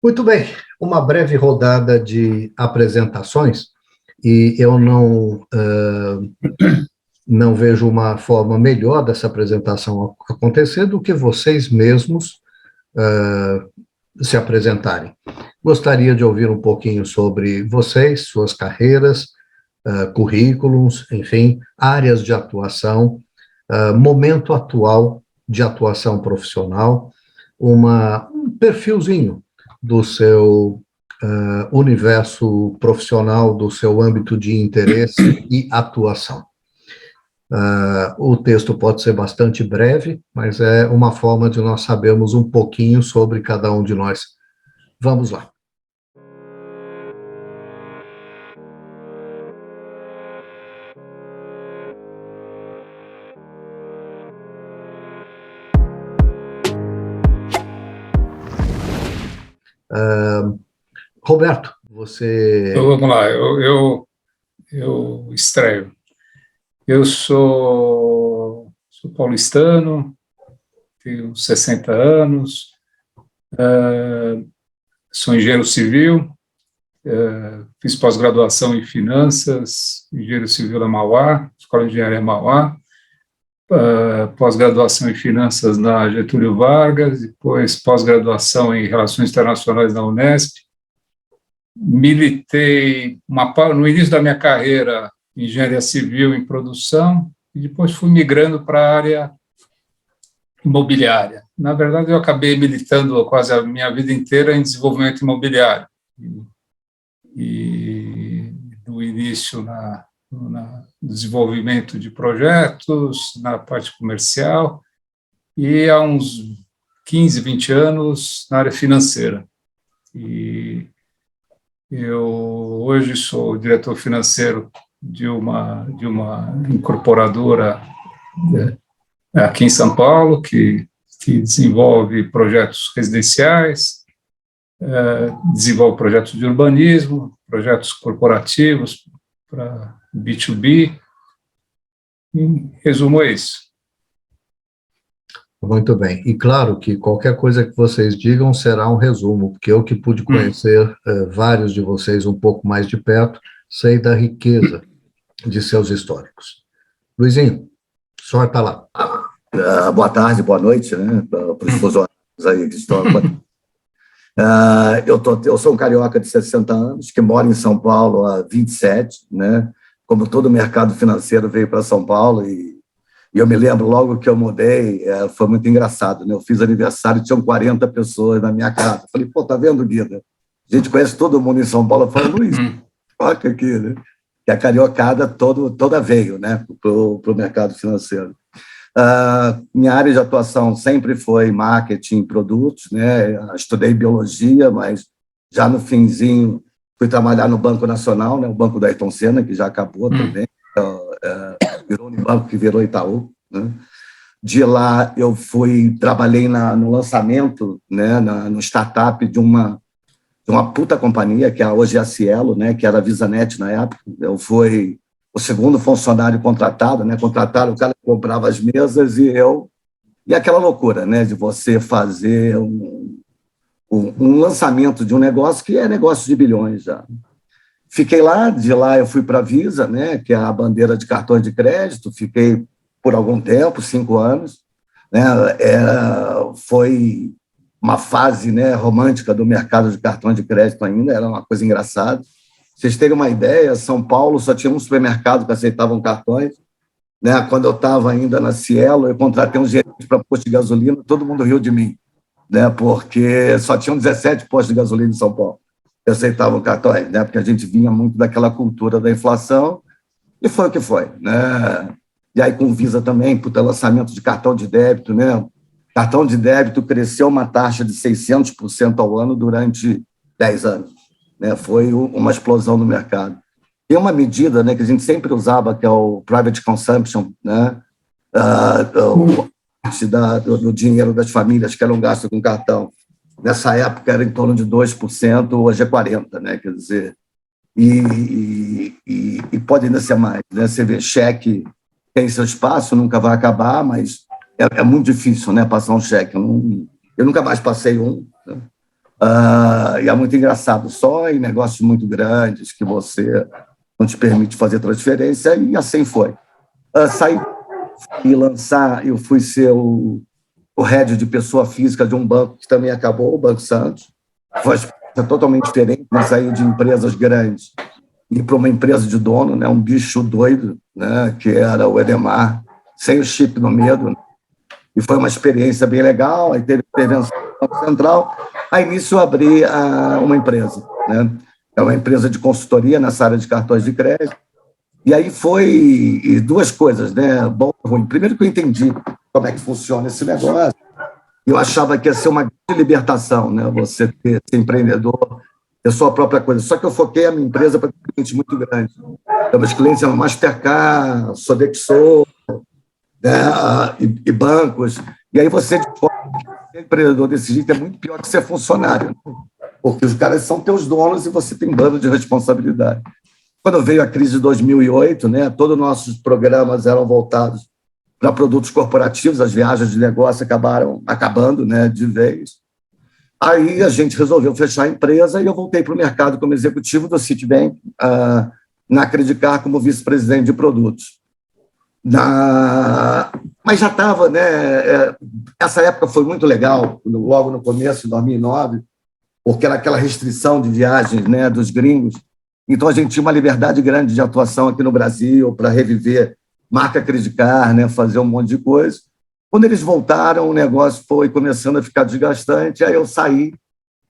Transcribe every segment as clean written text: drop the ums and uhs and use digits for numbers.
Muito bem, uma breve rodada de apresentações, e eu não vejo uma forma melhor dessa apresentação acontecer do que vocês mesmos se apresentarem. Gostaria de ouvir um pouquinho sobre vocês, suas carreiras, currículos, enfim, áreas de atuação, momento atual de atuação profissional, um perfilzinho do seu universo profissional, do seu âmbito de interesse e atuação. O texto pode ser bastante breve, mas é uma forma de nós sabermos um pouquinho sobre cada um de nós. Vamos lá. Roberto, você... Então, vamos lá, eu estreio. Eu sou paulistano, tenho 60 anos, sou engenheiro civil, fiz pós-graduação em finanças, engenheiro civil da Mauá, Escola de Engenharia Mauá, pós-graduação em finanças na Getúlio Vargas, depois pós-graduação em relações internacionais na Unesp. Militei no início da minha carreira em engenharia civil em produção e depois fui migrando para a área imobiliária. Na verdade, eu acabei militando quase a minha vida inteira em desenvolvimento imobiliário. E no início no desenvolvimento de projetos, na parte comercial, e há uns 15, 20 anos na área financeira. E eu hoje sou diretor financeiro de uma incorporadora aqui em São Paulo, que desenvolve projetos residenciais, desenvolve projetos de urbanismo, projetos corporativos para B2B. Em resumo, é isso. Muito bem. E claro que qualquer coisa que vocês digam será um resumo, porque eu que pude conhecer vários de vocês um pouco mais de perto, sei da riqueza de seus históricos. Luizinho, sorta lá. Boa tarde, boa noite, né, para os funcionários aí que estão... eu sou um carioca de 60 anos, que mora em São Paulo há 27, né? Como todo mercado financeiro veio para São Paulo, e eu me lembro logo que eu mudei, foi muito engraçado, né? Eu fiz aniversário, tinham 40 pessoas na minha casa. Falei, pô, tá vendo, Guida? A gente conhece todo mundo em São Paulo. Eu falei, Luiz, toca aqui, né? Que a cariocada toda veio, né, para o mercado financeiro. Minha área de atuação sempre foi marketing e produtos, né? Estudei biologia, mas já no finzinho fui trabalhar no Banco Nacional, né? O Banco da Ayrton Senna, que já acabou também, virou um banco que virou Itaú, né? De lá eu trabalhei no lançamento, né? No startup de uma puta companhia, que hoje é a Cielo, né? Que era a VisaNet na época. Eu fui o segundo funcionário contratado, né? Contrataram o cara que comprava as mesas e aquela loucura, né? De você fazer um lançamento de um negócio que é negócio de bilhões já. Fiquei lá, de lá eu fui para a Visa, né? Que é a bandeira de cartões de crédito, fiquei por algum tempo, 5 anos, né? Foi uma fase, né, romântica do mercado de cartões de crédito ainda, era uma coisa engraçada. Vocês terem uma ideia, São Paulo só tinha um supermercado que aceitavam cartões, né? Quando eu estava ainda na Cielo, eu contratei um gerente para posto de gasolina, todo mundo riu de mim, né? Porque só tinham 17 postos de gasolina em São Paulo que aceitavam cartões, né? Porque a gente vinha muito daquela cultura da inflação, e foi o que foi, né? E aí com Visa também, puta, lançamento de cartão de débito, né? Cartão de débito cresceu uma taxa de 600% ao ano durante 10 anos. Né? Foi uma explosão no mercado. Tem uma medida, né, que a gente sempre usava, que é o private consumption, né? Do dinheiro das famílias que eram gastos com cartão. Nessa época era em torno de 2%, hoje é 40%, né? Quer dizer, e pode ainda ser mais, né? Você vê, cheque tem seu espaço, nunca vai acabar, mas é muito difícil, né, passar um cheque. Eu nunca mais passei um, né? E é muito engraçado, só em negócios muito grandes que você não te permite fazer transferência, e assim foi. Saí e lançar, eu fui ser o head de pessoa física de um banco que também acabou, o Banco Santos. Foi uma experiência totalmente diferente, né? Sair de empresas grandes e ir para uma empresa de dono, né? Um bicho doido, né? Que era o Edemar, sem o chip no medo. E foi uma experiência bem legal. Aí teve intervenção do Banco Central. Aí nisso eu abri uma empresa, né? É uma empresa de consultoria nessa área de cartões de crédito. E aí foi duas coisas, né? Bom e ruim. Primeiro que eu entendi como é que funciona esse negócio. Eu achava que ia ser uma grande libertação, né? Você ser empreendedor, ter sua própria coisa. Só que eu foquei a minha empresa para clientes muito grandes. Então, meus clientes eram Mastercard, Sodexo, né? E bancos. E aí você descobre que ser empreendedor desse jeito é muito pior que ser funcionário, né? Porque os caras são teus donos e você tem bando de responsabilidade. Quando veio a crise de 2008, né, todos os nossos programas eram voltados para produtos corporativos, as viagens de negócio acabaram acabando, né, de vez. Aí a gente resolveu fechar a empresa e eu voltei para o mercado como executivo do Citibank, na Credicar como vice-presidente de produtos. Mas já estava, né, essa época foi muito legal, logo no começo, em 2009, porque era aquela restrição de viagens, né, dos gringos. Então, a gente tinha uma liberdade grande de atuação aqui no Brasil para reviver marca Credicar, né, fazer um monte de coisa. Quando eles voltaram, o negócio foi começando a ficar desgastante, aí eu saí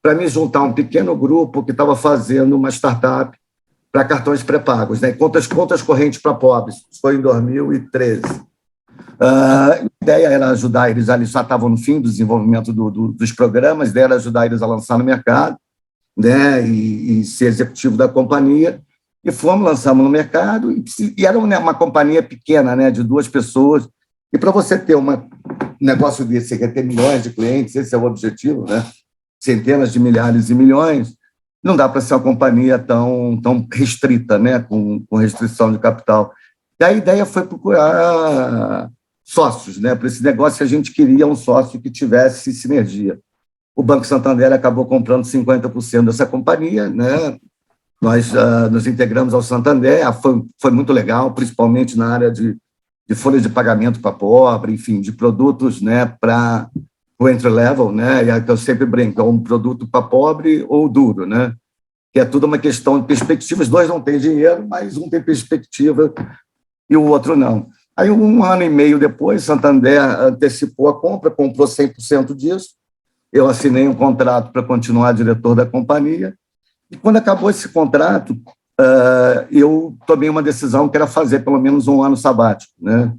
para me juntar a um pequeno grupo que estava fazendo uma startup para cartões pré-pagos, né, contas correntes para pobres. Isso foi em 2013. A ideia era ajudar eles, eles já estavam no fim do desenvolvimento dos programas, a ideia era ajudar eles a lançar no mercado, né, e ser executivo da companhia, e lançamos no mercado, e era uma companhia pequena, né, de 2 pessoas, e para você ter um negócio desse, você quer ter milhões de clientes, esse é o objetivo, né, centenas de milhares e milhões, não dá para ser uma companhia tão restrita, né, com restrição de capital. E a ideia foi procurar sócios, né, para esse negócio. A gente queria um sócio que tivesse sinergia. O Banco Santander acabou comprando 50% dessa companhia, né? Nós nos integramos ao Santander, foi muito legal, principalmente na área de folha de pagamento para pobre, enfim, de produtos, né, para o entry-level, né? E é que eu sempre brinco, é um produto para pobre ou duro, né? Que é tudo uma questão de perspectiva. Os dois não têm dinheiro, mas um tem perspectiva e o outro não. Aí, 1 ano e meio depois, Santander antecipou a compra, comprou 100% disso. Eu assinei um contrato para continuar diretor da companhia, e quando acabou esse contrato, eu tomei uma decisão que era fazer pelo menos 1 ano sabático, né?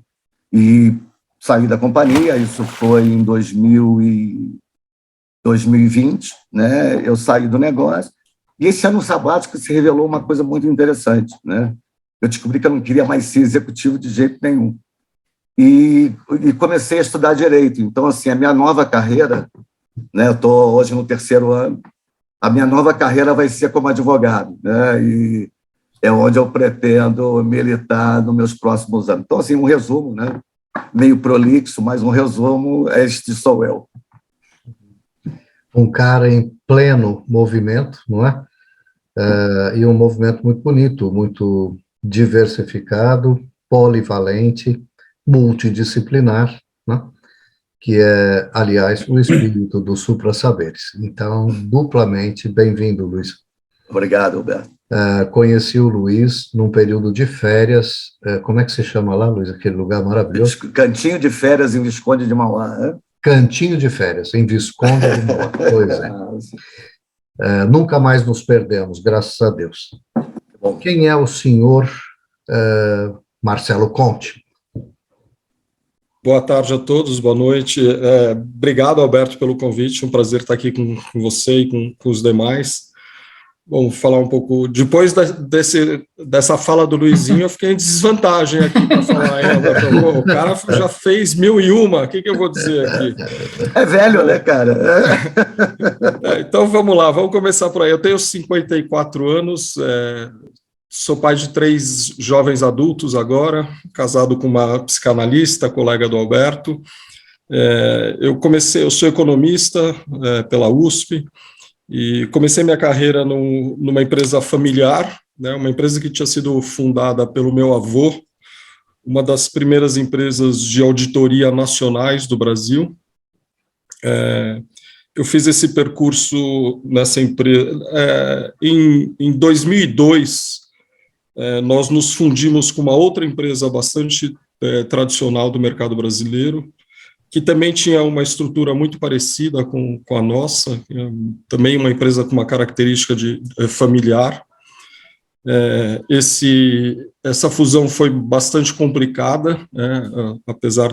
E saí da companhia, isso foi em 2020, né? Eu saí do negócio, e esse ano sabático se revelou uma coisa muito interessante, né? Eu descobri que eu não queria mais ser executivo de jeito nenhum. E comecei a estudar direito. Então, assim, a minha nova carreira, né, eu estou hoje no 3º ano, a minha nova carreira vai ser como advogado, né, e é onde eu pretendo militar nos meus próximos anos. Então, assim, um resumo, né, meio prolixo, mas um resumo, este sou eu. Um cara em pleno movimento, não é? E um movimento muito bonito, muito diversificado, polivalente, multidisciplinar, né? Que é, aliás, o espírito dos supra-saberes. Então, duplamente bem-vindo, Luiz. Obrigado, Alberto. Conheci o Luiz num período de férias. Como é que se chama lá, Luiz? Aquele lugar maravilhoso? Cantinho de Férias em Visconde de Mauá. Né? Cantinho de Férias, em Visconde de Mauá. Pois é. Nunca mais nos perdemos, graças a Deus. Bom. Quem é o senhor Marcelo Conte? Boa tarde a todos, boa noite. Obrigado, Alberto, pelo convite. Um prazer estar aqui com você e com os demais. Bom, falar um pouco. Depois dessa fala do Luizinho, eu fiquei em desvantagem aqui para falar. O cara já fez 1001, o que eu vou dizer aqui? É velho, né, cara? Então vamos lá, vamos começar por aí. Eu tenho 54 anos. Sou pai de 3 jovens adultos agora, casado com uma psicanalista, colega do Alberto. Eu sou economista pela USP, E comecei minha carreira numa empresa familiar, né, uma empresa que tinha sido fundada pelo meu avô, uma das primeiras empresas de auditoria nacionais do Brasil. Eu fiz esse percurso nessa empresa. Em 2002, nós nos fundimos com uma outra empresa bastante tradicional do mercado brasileiro, que também tinha uma estrutura muito parecida com a nossa, também uma empresa com uma característica familiar. Essa fusão foi bastante complicada, apesar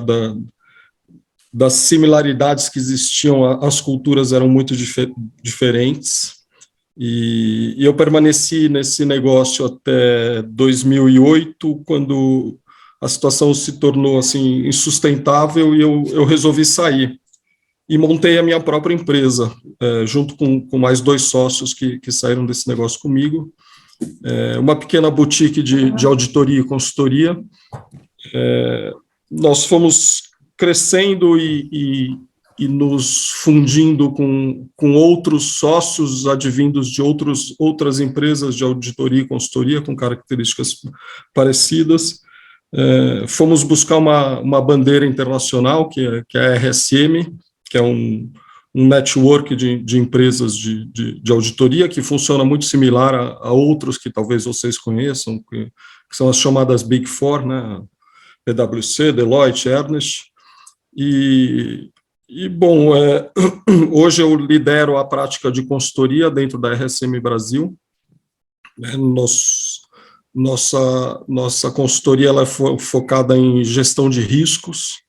das similaridades que existiam, as culturas eram muito diferentes, e eu permaneci nesse negócio até 2008, quando a situação se tornou assim insustentável e eu resolvi sair. E montei a minha própria empresa, junto com mais 2 sócios que saíram desse negócio comigo, uma pequena boutique de auditoria e consultoria. Nós fomos crescendo e nos fundindo com outros sócios advindos de outras empresas de auditoria e consultoria com características parecidas. Fomos buscar uma bandeira internacional, que é a RSM, que é um network de empresas de auditoria, que funciona muito similar a outros que talvez vocês conheçam, que são as chamadas Big Four, né? PwC, Deloitte, Ernst. Bom, hoje eu lidero a prática de consultoria dentro da RSM Brasil. Nossa consultoria ela é focada em gestão de riscos,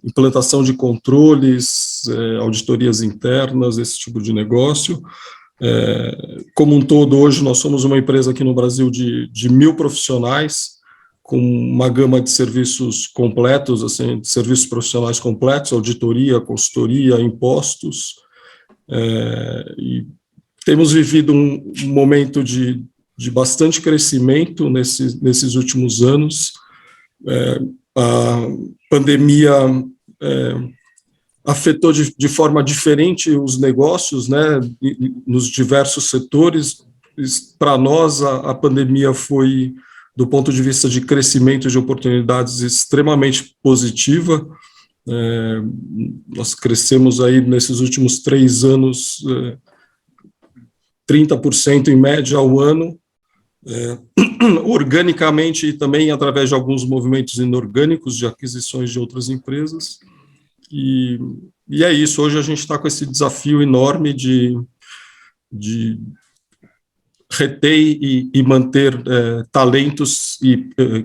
implantação de controles, auditorias internas, esse tipo de negócio. Como um todo, hoje nós somos uma empresa aqui no Brasil de 1.000 profissionais, com uma gama de serviços completos, assim, de serviços profissionais completos, auditoria, consultoria, impostos, e temos vivido um momento de bastante crescimento nesses últimos anos. A pandemia afetou de forma diferente os negócios, né, nos diversos setores. Para nós, a pandemia foi, do ponto de vista de crescimento de oportunidades, extremamente positiva. Nós crescemos aí nesses últimos 3 anos 30% em média ao ano, organicamente e também através de alguns movimentos inorgânicos de aquisições de outras empresas. E é isso, hoje a gente está com esse desafio enorme de reter e manter talentos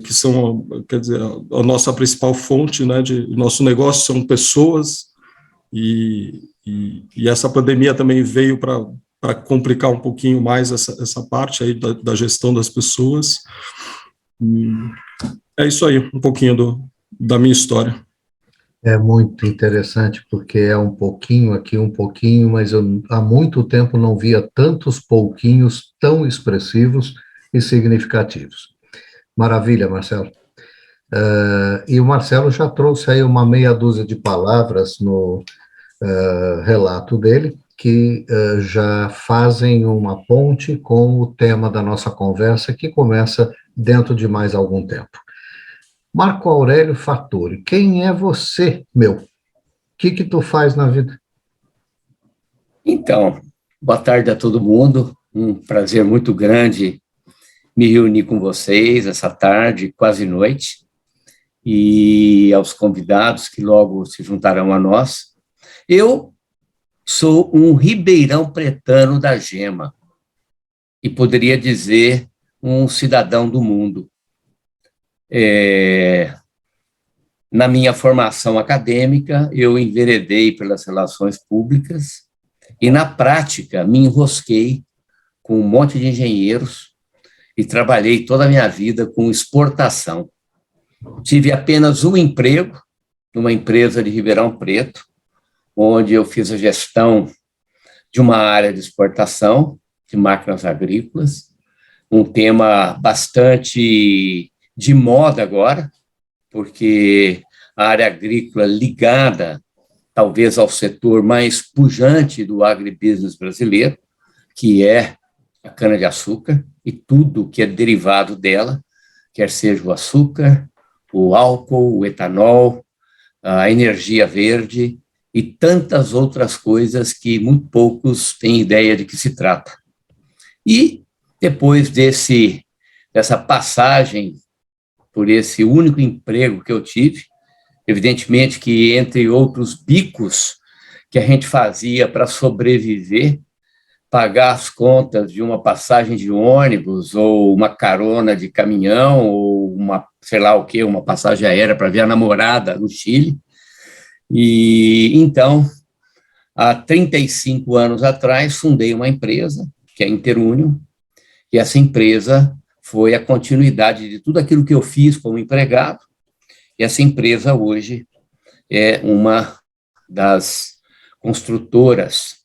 que são, quer dizer, a nossa principal fonte, né, nosso negócio são pessoas, e essa pandemia também veio para complicar um pouquinho mais essa parte aí da gestão das pessoas. É isso aí, um pouquinho da minha história. É muito interessante, porque é um pouquinho aqui, um pouquinho, mas eu há muito tempo não via tantos pouquinhos tão expressivos e significativos. Maravilha, Marcelo. E o Marcelo já trouxe aí uma meia dúzia de palavras no relato dele, que já fazem uma ponte com o tema da nossa conversa, que começa dentro de mais algum tempo. Marco Aurélio Fattori, quem é você, meu? O que tu faz na vida? Então, boa tarde a todo mundo, um prazer muito grande me reunir com vocês essa tarde, quase noite, e aos convidados que logo se juntarão a nós. Eu sou um ribeirão pretano da Gema, e poderia dizer um cidadão do mundo. Na minha formação acadêmica, eu enveredei pelas relações públicas e, na prática, me enrosquei com um monte de engenheiros e trabalhei toda a minha vida com exportação. Tive apenas um emprego numa empresa de Ribeirão Preto, onde eu fiz a gestão de uma área de exportação de máquinas agrícolas, um tema bastante de moda agora, porque a área agrícola ligada talvez ao setor mais pujante do agribusiness brasileiro, que é a cana-de-açúcar e tudo que é derivado dela, quer seja o açúcar, o álcool, o etanol, a energia verde e tantas outras coisas que muito poucos têm ideia de que se trata. E depois dessa passagem por esse único emprego que eu tive, evidentemente que entre outros bicos que a gente fazia para sobreviver, pagar as contas de uma passagem de ônibus ou uma carona de caminhão ou uma, sei lá o quê, uma passagem aérea para ver a namorada no Chile. E então, há 35 anos atrás, fundei uma empresa, que é a Interunion, e essa empresa foi a continuidade de tudo aquilo que eu fiz como empregado, e essa empresa hoje é uma das construtoras,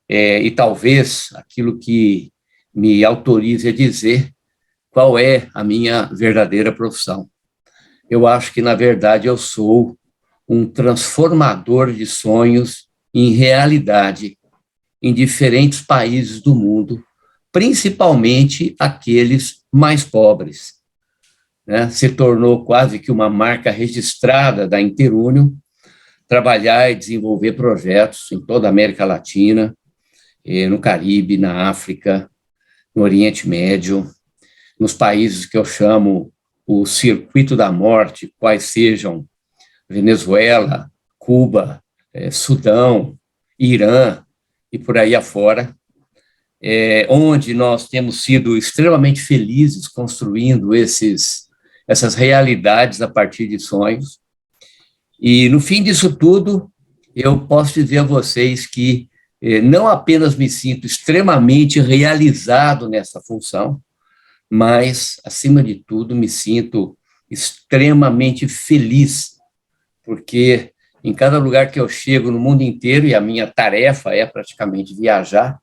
e talvez aquilo que me autorize a dizer qual é a minha verdadeira profissão. Eu acho que, na verdade, eu sou um transformador de sonhos em realidade em diferentes países do mundo, principalmente aqueles mais pobres. Né? Se tornou quase que uma marca registrada da Interunion, trabalhar e desenvolver projetos em toda a América Latina, no Caribe, na África, no Oriente Médio, nos países que eu chamo o circuito da morte, quais sejam Venezuela, Cuba, Sudão, Irã e por aí afora, onde nós temos sido extremamente felizes construindo essas realidades a partir de sonhos. E, no fim disso tudo, eu posso dizer a vocês que não apenas me sinto extremamente realizado nessa função, mas, acima de tudo, me sinto extremamente feliz, porque em cada lugar que eu chego no mundo inteiro, e a minha tarefa é praticamente viajar,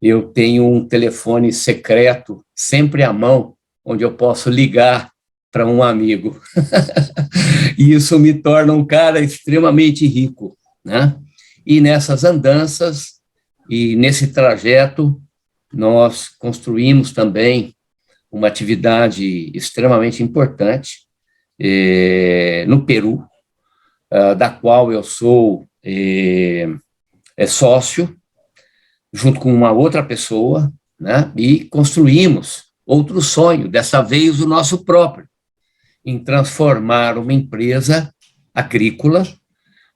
eu tenho um telefone secreto sempre à mão, onde eu posso ligar para um amigo. E isso me torna um cara extremamente rico, né? E nessas andanças e nesse trajeto, nós construímos também uma atividade extremamente importante no Peru, da qual eu sou sócio, junto com uma outra pessoa, né? E construímos outro sonho, dessa vez o nosso próprio, em transformar uma empresa agrícola,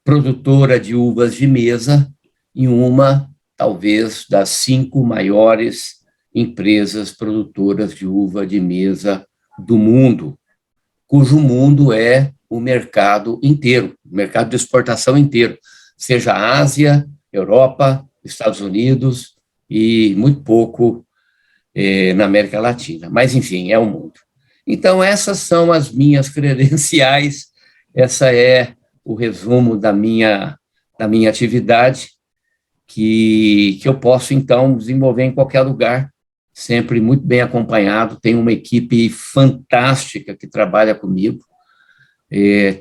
produtora de uvas de mesa, em uma, talvez, das 5 maiores empresas produtoras de uva de mesa do mundo, cujo mundo é o mercado inteiro, o mercado de exportação inteiro, seja Ásia, Europa, Estados Unidos e muito pouco na América Latina. Mas, enfim, é o mundo. Então, essas são as minhas credenciais, essa é o resumo da minha atividade, que eu posso, então, desenvolver em qualquer lugar, sempre muito bem acompanhado. Tenho uma equipe fantástica que trabalha comigo,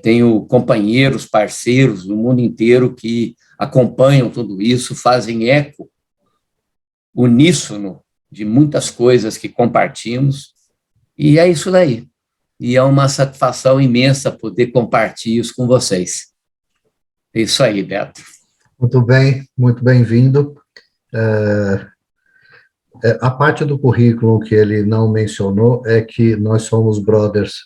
tenho companheiros, parceiros do mundo inteiro que acompanham tudo isso, fazem eco uníssono de muitas coisas que compartilhamos, e é isso daí. E é uma satisfação imensa poder compartilhar isso com vocês. É isso aí, Beto. Muito bem-vindo. A parte do currículo que ele não mencionou é que nós somos brothers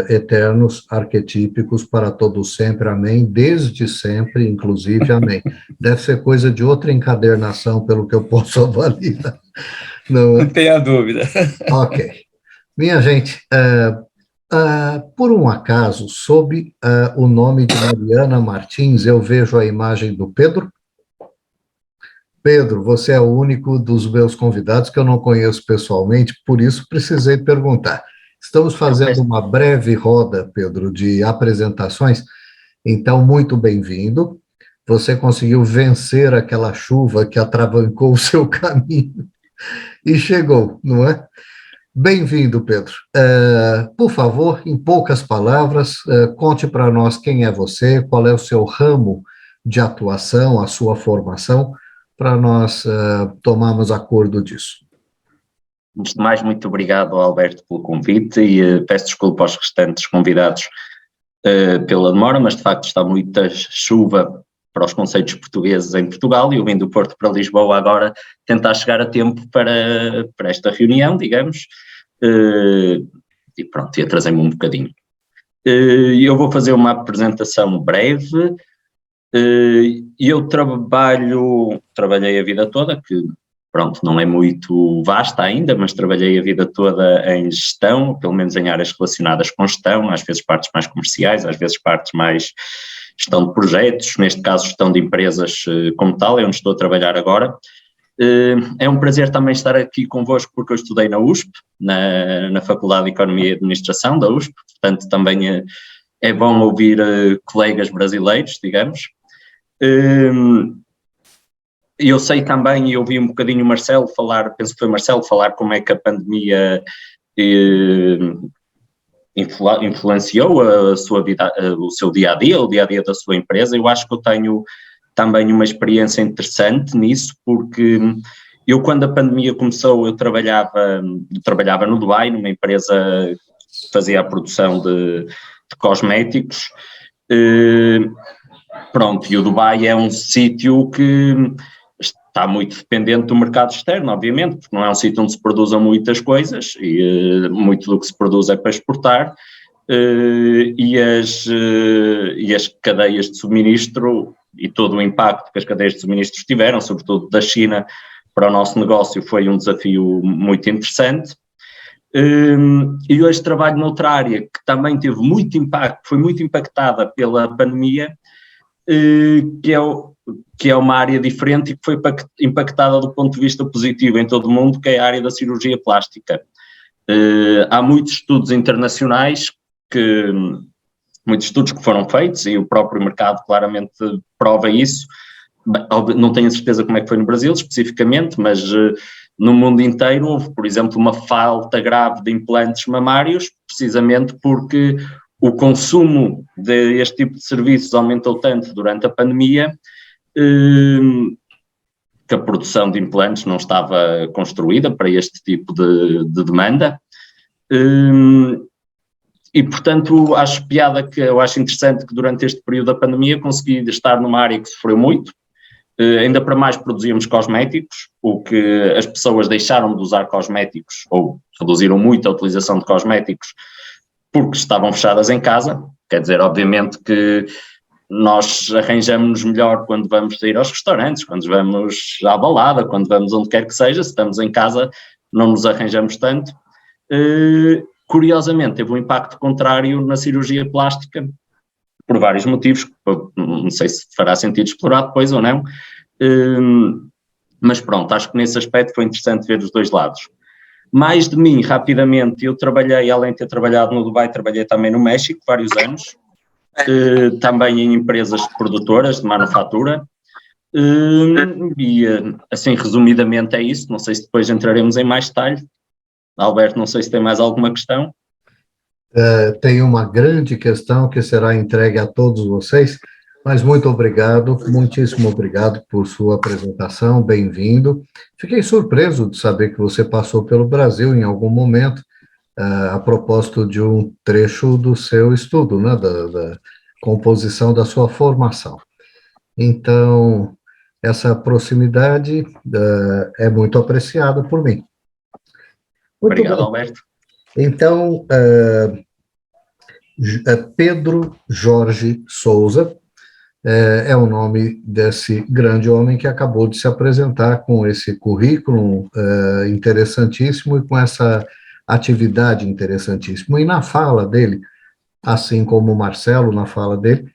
eternos, arquetípicos, para todos sempre, amém, desde sempre, inclusive, amém. Deve ser coisa de outra encadernação, pelo que eu posso avaliar. Não tenha dúvida. Ok. Minha gente, por um acaso, sob o nome de Mariana Martins, eu vejo a imagem do Pedro. Pedro, você é o único dos meus convidados que eu não conheço pessoalmente, por isso precisei perguntar. Estamos fazendo uma breve roda, Pedro, de apresentações, então, muito bem-vindo. Você conseguiu vencer aquela chuva que atravancou o seu caminho e chegou, não é? Bem-vindo, Pedro. Por favor, em poucas palavras, conte para nós quem é você, qual é o seu ramo de atuação, a sua formação, para nós tomarmos acordo disso. Antes de mais, muito obrigado, Alberto, pelo convite e peço desculpa aos restantes convidados pela demora, mas de facto está muita chuva para os conceitos portugueses em Portugal e eu vim do Porto para Lisboa agora tentar chegar a tempo para esta reunião, digamos, e pronto, e atrasei-me um bocadinho. Eu vou fazer uma apresentação breve. Eu trabalhei a vida toda, que pronto, não é muito vasta ainda, mas trabalhei a vida toda em gestão, pelo menos em áreas relacionadas com gestão, às vezes partes mais comerciais, às vezes partes mais gestão de projetos, neste caso gestão de empresas como tal, é onde estou a trabalhar agora. É um prazer também estar aqui convosco porque eu estudei na USP, na Faculdade de Economia e Administração da USP, portanto também é bom ouvir colegas brasileiros, digamos. Eu sei também, e ouvi um bocadinho o Marcelo falar, penso que foi o Marcelo falar como é que a pandemia influenciou a sua vida, o seu dia-a-dia, o dia-a-dia da sua empresa. Eu acho que eu tenho também uma experiência interessante nisso, porque eu quando a pandemia começou, eu trabalhava no Dubai, numa empresa que fazia a produção de cosméticos. Pronto, e o Dubai é um sítio que está muito dependente do mercado externo, obviamente, porque não é um sítio onde se produzam muitas coisas e muito do que se produz é para exportar e as cadeias de suministro e todo o impacto que as cadeias de suministro tiveram, sobretudo da China, para o nosso negócio foi um desafio muito interessante. E hoje trabalho noutra área que também teve muito impacto, foi muito impactada pela pandemia, que é uma área diferente e que foi impactada do ponto de vista positivo em todo o mundo, que é a área da cirurgia plástica. Há muitos estudos internacionais, muitos estudos que foram feitos e o próprio mercado claramente prova isso. Não tenho a certeza como é que foi no Brasil especificamente, mas no mundo inteiro houve, por exemplo, uma falta grave de implantes mamários, precisamente porque o consumo deste tipo de serviços aumentou tanto durante a pandemia que a produção de implantes não estava construída para este tipo de demanda. E, portanto, acho interessante que durante este período da pandemia consegui estar numa área que sofreu muito. Ainda para mais produzíamos cosméticos, o que as pessoas deixaram de usar cosméticos ou reduziram muito a utilização de cosméticos porque estavam fechadas em casa. Quer dizer, obviamente que nós arranjamos-nos melhor quando vamos sair aos restaurantes, quando vamos à balada, quando vamos onde quer que seja. Se estamos em casa não nos arranjamos tanto. Curiosamente, teve um impacto contrário na cirurgia plástica, por vários motivos, não sei se fará sentido explorar depois ou não, mas pronto, acho que nesse aspecto foi interessante ver os dois lados. Mais de mim, rapidamente, eu trabalhei, além de ter trabalhado no Dubai, trabalhei também no México, vários anos, também em empresas produtoras de manufatura, e assim, resumidamente é isso, não sei se depois entraremos em mais detalhe. Alberto, não sei se tem mais alguma questão. Tem uma grande questão que será entregue a todos vocês, mas muito obrigado, muitíssimo obrigado por sua apresentação, bem-vindo. Fiquei surpreso de saber que você passou pelo Brasil em algum momento, a propósito de um trecho do seu estudo, né, da composição da sua formação. Então, essa proximidade é muito apreciada por mim. Muito obrigado, bem. Alberto. Então, Pedro Jorge Souza é o nome desse grande homem que acabou de se apresentar com esse currículo interessantíssimo e com essa atividade interessantíssima. E na fala dele, assim como o Marcelo, na fala dele,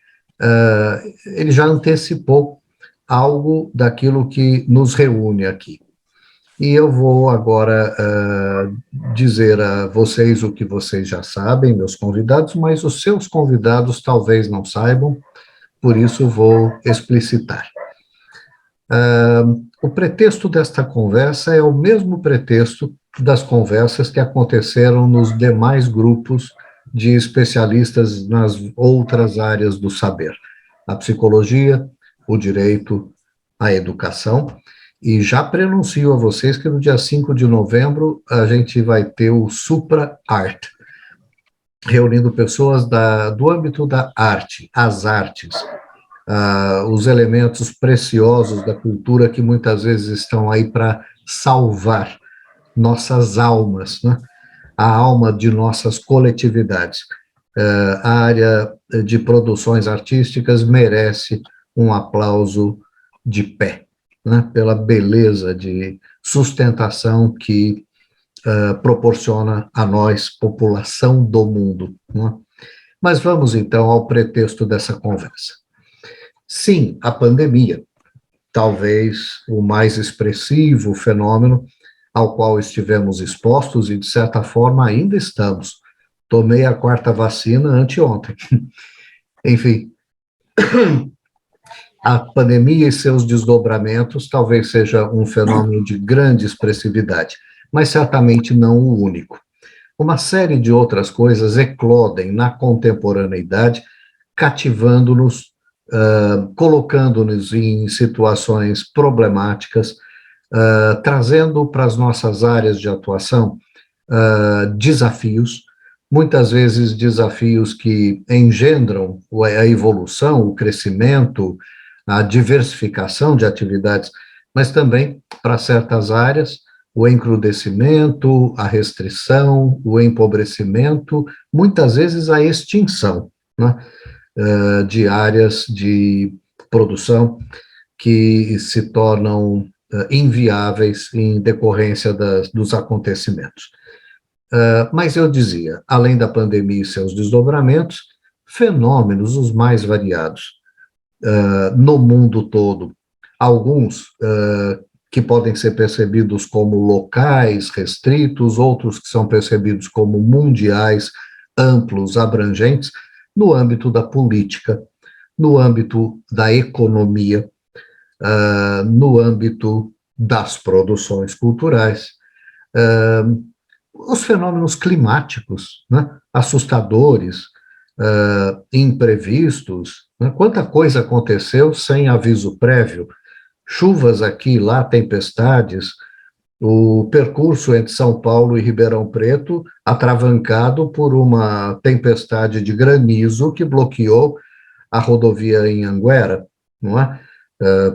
ele já antecipou algo daquilo que nos reúne aqui. E eu vou agora dizer a vocês o que vocês já sabem, meus convidados, mas os seus convidados talvez não saibam, por isso vou explicitar. O pretexto desta conversa é o mesmo pretexto das conversas que aconteceram nos demais grupos de especialistas nas outras áreas do saber. A psicologia, o direito à educação. E já prenuncio a vocês que no dia 5 de novembro a gente vai ter o Supra Art, reunindo pessoas do âmbito da arte, as artes, os elementos preciosos da cultura que muitas vezes estão aí para salvar nossas almas, né? A alma de nossas coletividades. A área de produções artísticas merece um aplauso de pé, né? Pela beleza de sustentação que proporciona a nós, população do mundo, né? Mas vamos então ao pretexto dessa conversa. Sim, a pandemia, talvez o mais expressivo fenômeno ao qual estivemos expostos e, de certa forma, ainda estamos. Tomei a 4ª vacina anteontem. Enfim, a pandemia e seus desdobramentos talvez seja um fenômeno de grande expressividade, mas certamente não o único. Uma série de outras coisas eclodem na contemporaneidade, cativando-nos, colocando-nos em situações problemáticas, trazendo para as nossas áreas de atuação desafios, muitas vezes desafios que engendram a evolução, o crescimento, a diversificação de atividades, mas também, para certas áreas, o encrudecimento, a restrição, o empobrecimento, muitas vezes a extinção, né, de áreas de produção que se tornam inviáveis em decorrência dos acontecimentos. Mas eu dizia, além da pandemia e seus desdobramentos, fenômenos os mais variados no mundo todo, alguns que podem ser percebidos como locais, restritos, outros que são percebidos como mundiais, amplos, abrangentes, no âmbito da política, no âmbito da economia, no âmbito das produções culturais, os fenômenos climáticos, né, assustadores, imprevistos, né, quanta coisa aconteceu sem aviso prévio, chuvas aqui e lá, tempestades, o percurso entre São Paulo e Ribeirão Preto atravancado por uma tempestade de granizo que bloqueou a rodovia em Anguera, não é?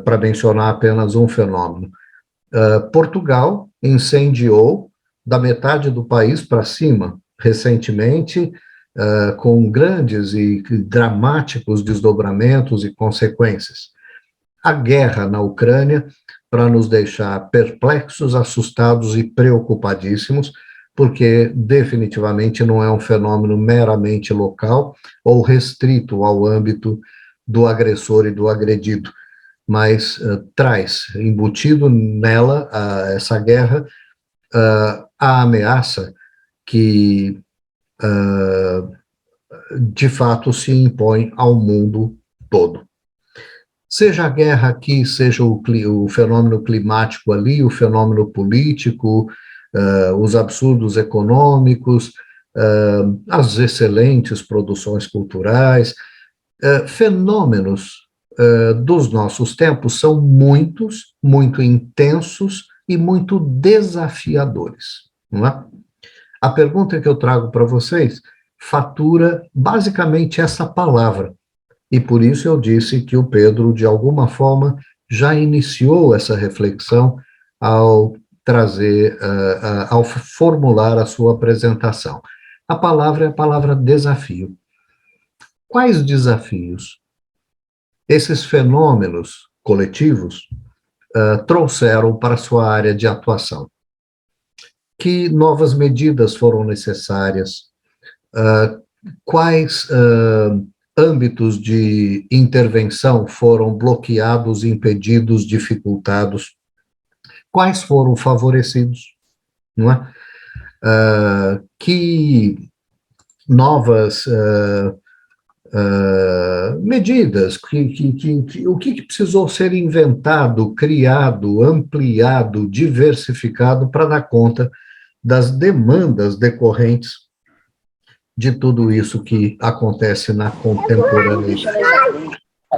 Para mencionar apenas um fenômeno. Portugal incendiou da metade do país para cima, recentemente, com grandes e dramáticos desdobramentos e consequências. A guerra na Ucrânia, para nos deixar perplexos, assustados e preocupadíssimos, porque definitivamente não é um fenômeno meramente local ou restrito ao âmbito do agressor e do agredido, mas traz embutido nela, essa guerra, a ameaça que, de fato, se impõe ao mundo todo. Seja a guerra aqui, seja o fenômeno climático ali, o fenômeno político, os absurdos econômicos, as excelentes produções culturais, fenômenos dos nossos tempos são muitos, muito intensos e muito desafiadores, não é? A pergunta que eu trago para vocês fatura basicamente essa palavra, e por isso eu disse que o Pedro, de alguma forma, já iniciou essa reflexão ao trazer, ao formular a sua apresentação. A palavra é a palavra desafio. Quais desafios esses fenômenos coletivos trouxeram para a sua área de atuação? Que novas medidas foram necessárias? Quais âmbitos de intervenção foram bloqueados, impedidos, dificultados? Quais foram favorecidos? Não é? Que novas medidas, o que precisou ser inventado, criado, ampliado, diversificado para dar conta das demandas decorrentes de tudo isso que acontece na contemporaneidade.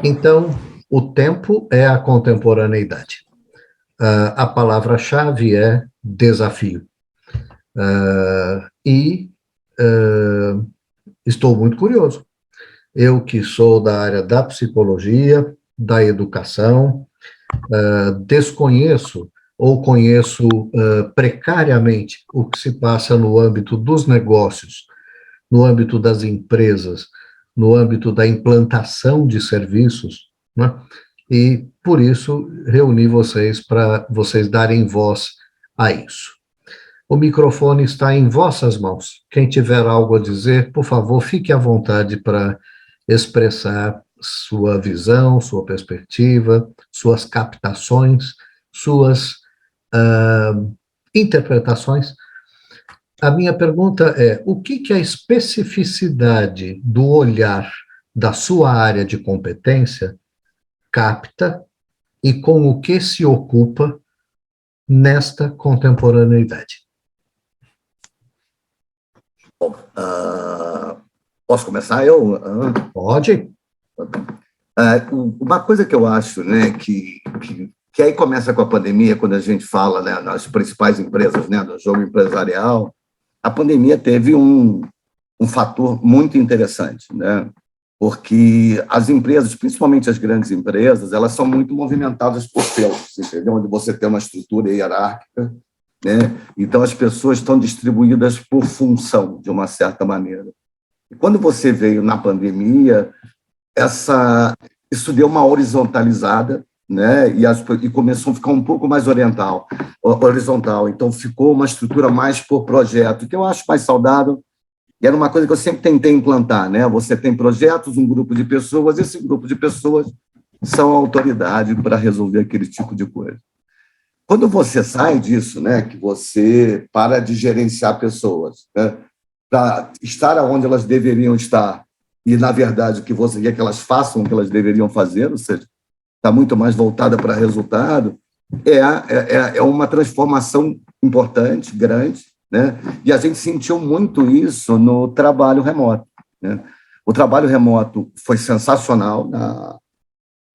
Então, O tempo é a contemporaneidade. A palavra-chave é desafio. Estou muito curioso. Eu que sou da área da psicologia, da educação, desconheço ou conheço precariamente o que se passa no âmbito dos negócios, no âmbito das empresas, no âmbito da implantação de serviços, né? E, por isso, reuni vocês para vocês darem voz a isso. O microfone está em vossas mãos. Quem tiver algo a dizer, por favor, fique à vontade para expressar sua visão, sua perspectiva, suas captações, suas interpretações. A minha pergunta é: o que a especificidade do olhar da sua área de competência capta e com o que se ocupa nesta contemporaneidade? Bom, posso começar eu? Pode. Uma coisa que eu acho, né, que aí começa com a pandemia, quando a gente fala, né, nas principais empresas, né, do jogo empresarial, a pandemia teve um fator muito interessante, né, porque as empresas, principalmente as grandes empresas, elas são muito movimentadas por pelos, entendeu? Onde você tem uma estrutura hierárquica, né? Então as pessoas estão distribuídas por função, de uma certa maneira. E quando você veio na pandemia, isso deu uma horizontalizada, né? E começou a ficar um pouco mais horizontal. Então ficou uma estrutura mais por projeto, que eu acho mais saudável. E era uma coisa que eu sempre tentei implantar, né? Você tem projetos, um grupo de pessoas, esse grupo de pessoas são a autoridade para resolver aquele tipo de coisa. Quando você sai disso, né, que você para de gerenciar pessoas, né, para estar onde elas deveriam estar, e, na verdade, o que você quer que elas façam o que elas deveriam fazer, ou seja, está muito mais voltada para resultado, é uma transformação importante, grande, né? E a gente sentiu muito isso no trabalho remoto, né? O trabalho remoto foi sensacional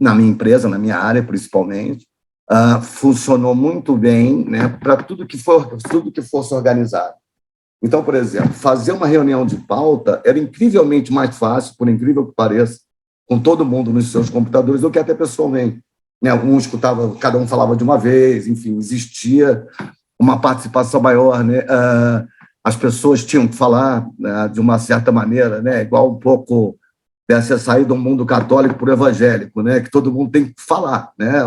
na minha empresa, na minha área, principalmente. Funcionou muito bem, né, para tudo que fosse organizado. Então, por exemplo, fazer uma reunião de pauta era incrivelmente mais fácil, por incrível que pareça, com todo mundo nos seus computadores, do que até pessoalmente, né? Cada um falava de uma vez, enfim, existia uma participação maior, né? As pessoas tinham que falar, né, de uma certa maneira, né? Igual um pouco dessa sair do mundo católico para o evangélico, né? Que todo mundo tem que falar, né?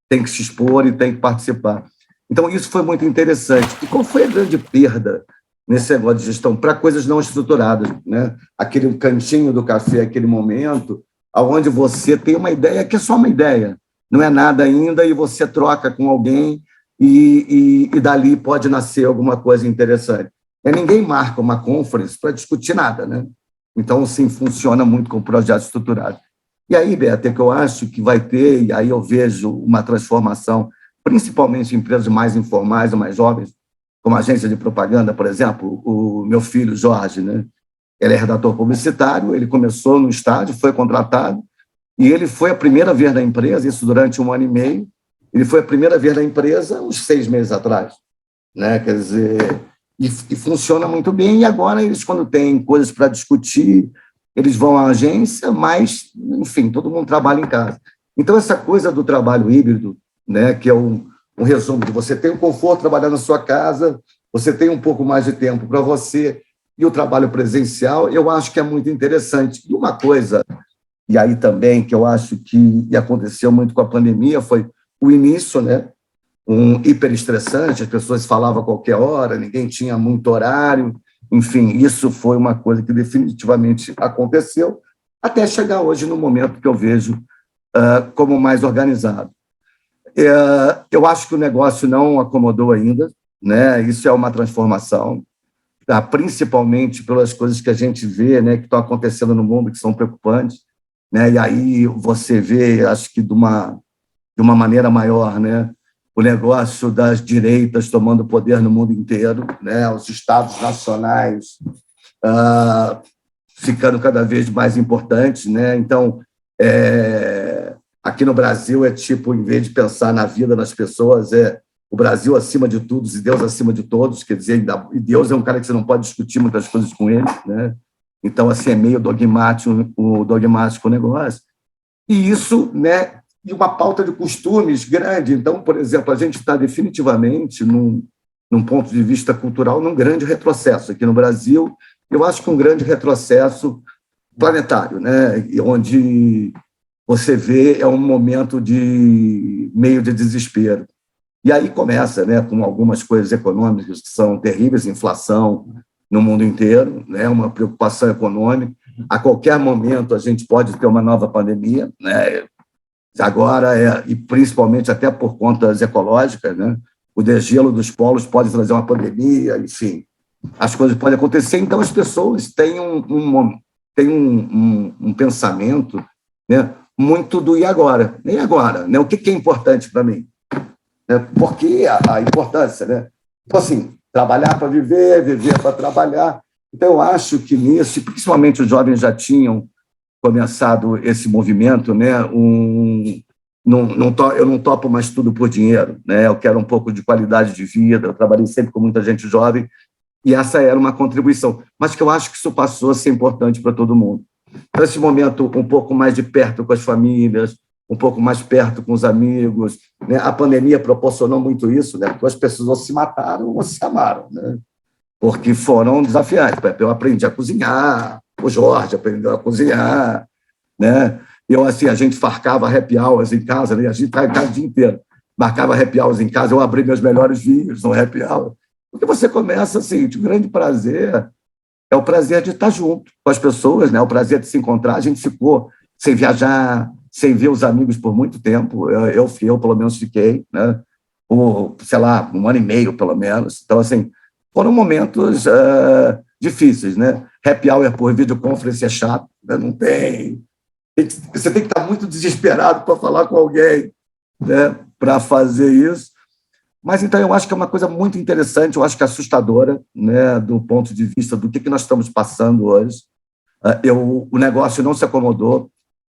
Tem que se expor e tem que participar. Então, isso foi muito interessante. E qual foi a grande perda nesse negócio de gestão? Para coisas não estruturadas, né? Aquele cantinho do café, aquele momento onde você tem uma ideia que é só uma ideia, não é nada ainda, e você troca com alguém e dali pode nascer alguma coisa interessante. Ninguém marca uma conference para discutir nada, né? Então, sim, funciona muito com projetos estruturados. E aí, Beto, é que eu acho que vai ter, e aí eu vejo uma transformação, principalmente em empresas mais informais, mais jovens, como a agência de propaganda, por exemplo, o meu filho, Jorge, né? Ele é redator publicitário, ele começou no estádio, foi contratado, e ele foi a primeira vez na empresa, isso durante 1 ano e meio, ele foi a primeira vez na empresa uns 6 meses atrás, né? Quer dizer, e funciona muito bem, e agora eles, quando têm coisas para discutir, eles vão à agência, mas, enfim, todo mundo trabalha em casa. Então, essa coisa do trabalho híbrido, né, que é um resumo de você tem o conforto de trabalhar na sua casa, você tem um pouco mais de tempo para você, e o trabalho presencial, eu acho que é muito interessante. E uma coisa, e aí também, que eu acho que aconteceu muito com a pandemia, foi o início, né, hiperestressante, as pessoas falavam a qualquer hora, ninguém tinha muito horário, enfim, isso foi uma coisa que definitivamente aconteceu, até chegar hoje no momento que eu vejo como mais organizado. Eu acho que o negócio não acomodou ainda, né? Isso é uma transformação, tá? Principalmente pelas coisas que a gente vê, né, que estão acontecendo no mundo, que são preocupantes, né? E aí você vê, acho que de uma maneira maior, né, o negócio das direitas tomando poder no mundo inteiro, né? Os estados nacionais ficando cada vez mais importantes, né? Então, Aqui no Brasil é tipo, em vez de pensar na vida das pessoas, é o Brasil acima de tudo e Deus acima de todos, quer dizer, e Deus é um cara que você não pode discutir muitas coisas com ele, né? Então, assim, é meio dogmático o negócio. E isso, né, e uma pauta de costumes grande. Então, por exemplo, a gente está definitivamente num ponto de vista cultural, num grande retrocesso aqui no Brasil. Eu acho que um grande retrocesso planetário, né, onde você vê é um momento de meio de desespero. E aí começa, né, com algumas coisas econômicas que são terríveis, inflação no mundo inteiro, né, uma preocupação econômica. A qualquer momento a gente pode ter uma nova pandemia, né, agora, e principalmente até por contas ecológicas, né, o degelo dos polos pode trazer uma pandemia, enfim, as coisas podem acontecer. Então, as pessoas têm um pensamento, né, muito do e agora? E agora? Né? O que é importante para mim? Por que a importância? Né? Então, assim, trabalhar para viver, viver para trabalhar. Então, eu acho que nisso, principalmente os jovens já tinham começado esse movimento, né? Eu não topo mais tudo por dinheiro, né? Eu quero um pouco de qualidade de vida, eu trabalhei sempre com muita gente jovem, e essa era uma contribuição, mas que eu acho que isso passou a ser importante para todo mundo. Então, esse momento um pouco mais de perto com as famílias, um pouco mais perto com os amigos, né? A pandemia proporcionou muito isso, né? Porque as pessoas ou se mataram ou se amaram, né? Porque foram desafiantes. Eu aprendi a cozinhar, o Jorge aprendeu a cozinhar, né? A gente farcava happy hours em casa, né? A gente ficava o dia inteiro, marcava happy hours em casa, eu abri meus melhores vinhos no happy hour. Porque você começa, assim, o grande prazer é o prazer de estar junto com as pessoas, né? O prazer de se encontrar. A gente ficou sem viajar, sem ver os amigos por muito tempo. Eu pelo menos, fiquei, né? Sei lá, 1 ano e meio, pelo menos. Então, assim, foram momentos difíceis, né? Happy hour por videoconference é chato, né? Não tem... Você tem que estar muito desesperado para falar com alguém, né? Para fazer isso. Mas, então, eu acho que é uma coisa muito interessante, eu acho que é assustadora, né? Do ponto de vista do que nós estamos passando hoje. O negócio não se acomodou.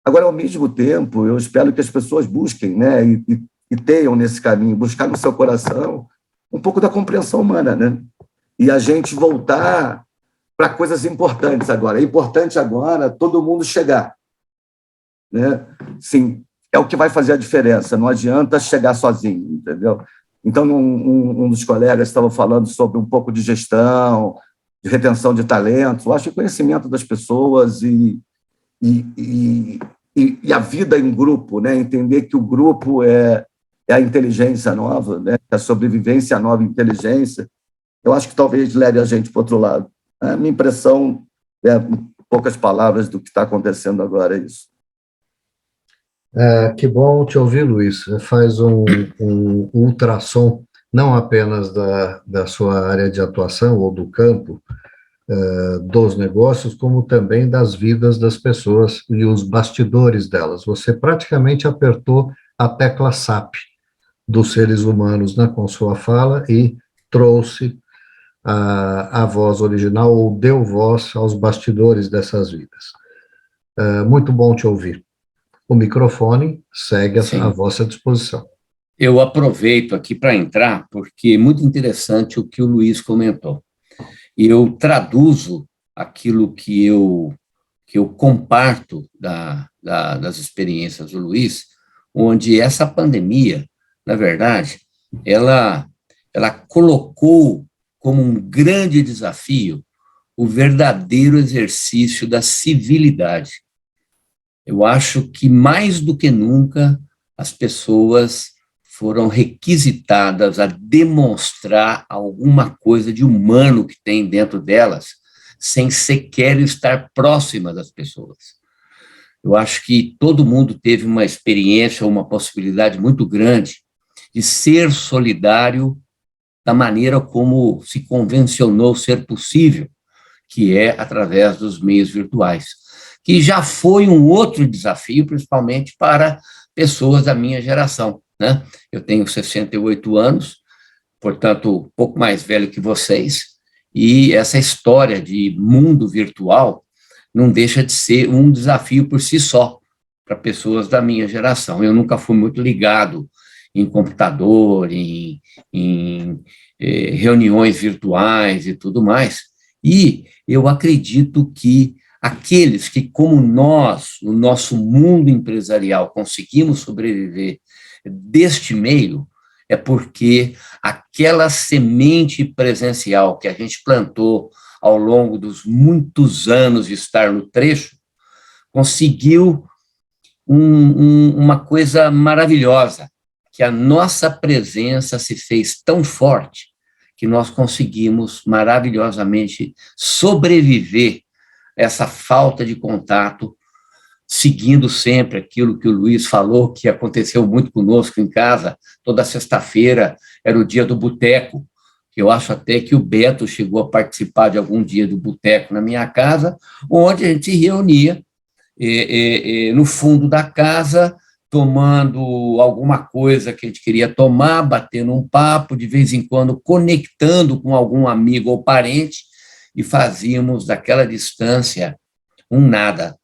Agora, ao mesmo tempo, eu espero que as pessoas busquem, né? E tenham nesse caminho, buscar no seu coração um pouco da compreensão humana, né? E a gente voltar para coisas importantes agora. É importante agora todo mundo chegar, né? Sim, é o que vai fazer a diferença. Não adianta chegar sozinho, entendeu? Então, um dos colegas estava falando sobre um pouco de gestão, de retenção de talentos. Eu acho que o conhecimento das pessoas e a vida em grupo, né? Entender que o grupo é a inteligência nova, né? A sobrevivência à nova inteligência. Eu acho que talvez leve a gente para o outro lado. A minha impressão, em poucas palavras, do que está acontecendo agora é isso. Que bom te ouvir, Luiz. Faz um ultrassom, não apenas da sua área de atuação ou do campo, dos negócios, como também das vidas das pessoas e os bastidores delas. Você praticamente apertou a tecla SAP dos seres humanos com sua fala e trouxe a voz original, ou deu voz aos bastidores dessas vidas. Muito bom te ouvir. O microfone segue à vossa disposição. Eu aproveito aqui para entrar, porque é muito interessante o que o Luiz comentou. E eu traduzo aquilo que eu comparto das experiências do Luiz, onde essa pandemia, na verdade, ela colocou como um grande desafio o verdadeiro exercício da civilidade. Eu acho que, mais do que nunca, as pessoas foram requisitadas a demonstrar alguma coisa de humano que tem dentro delas, sem sequer estar próxima das pessoas. Eu acho que todo mundo teve uma experiência, uma possibilidade muito grande de ser solidário da maneira como se convencionou ser possível, que é através dos meios virtuais, que já foi um outro desafio, principalmente para pessoas da minha geração, né? Eu tenho 68 anos, portanto, um pouco mais velho que vocês, e essa história de mundo virtual não deixa de ser um desafio por si só, para pessoas da minha geração. Eu nunca fui muito ligado em computador, em reuniões virtuais e tudo mais, e eu acredito que aqueles que, como nós, no nosso mundo empresarial, conseguimos sobreviver deste meio, é porque aquela semente presencial que a gente plantou ao longo dos muitos anos de estar no trecho, conseguiu uma coisa maravilhosa, que a nossa presença se fez tão forte que nós conseguimos maravilhosamente sobreviver a essa falta de contato, seguindo sempre aquilo que o Luiz falou, que aconteceu muito conosco em casa. Toda sexta-feira era o dia do boteco, que eu acho até que o Beto chegou a participar de algum dia do boteco na minha casa, onde a gente se reunia no fundo da casa, tomando alguma coisa que a gente queria tomar, batendo um papo, de vez em quando conectando com algum amigo ou parente, e fazíamos daquela distância um nada,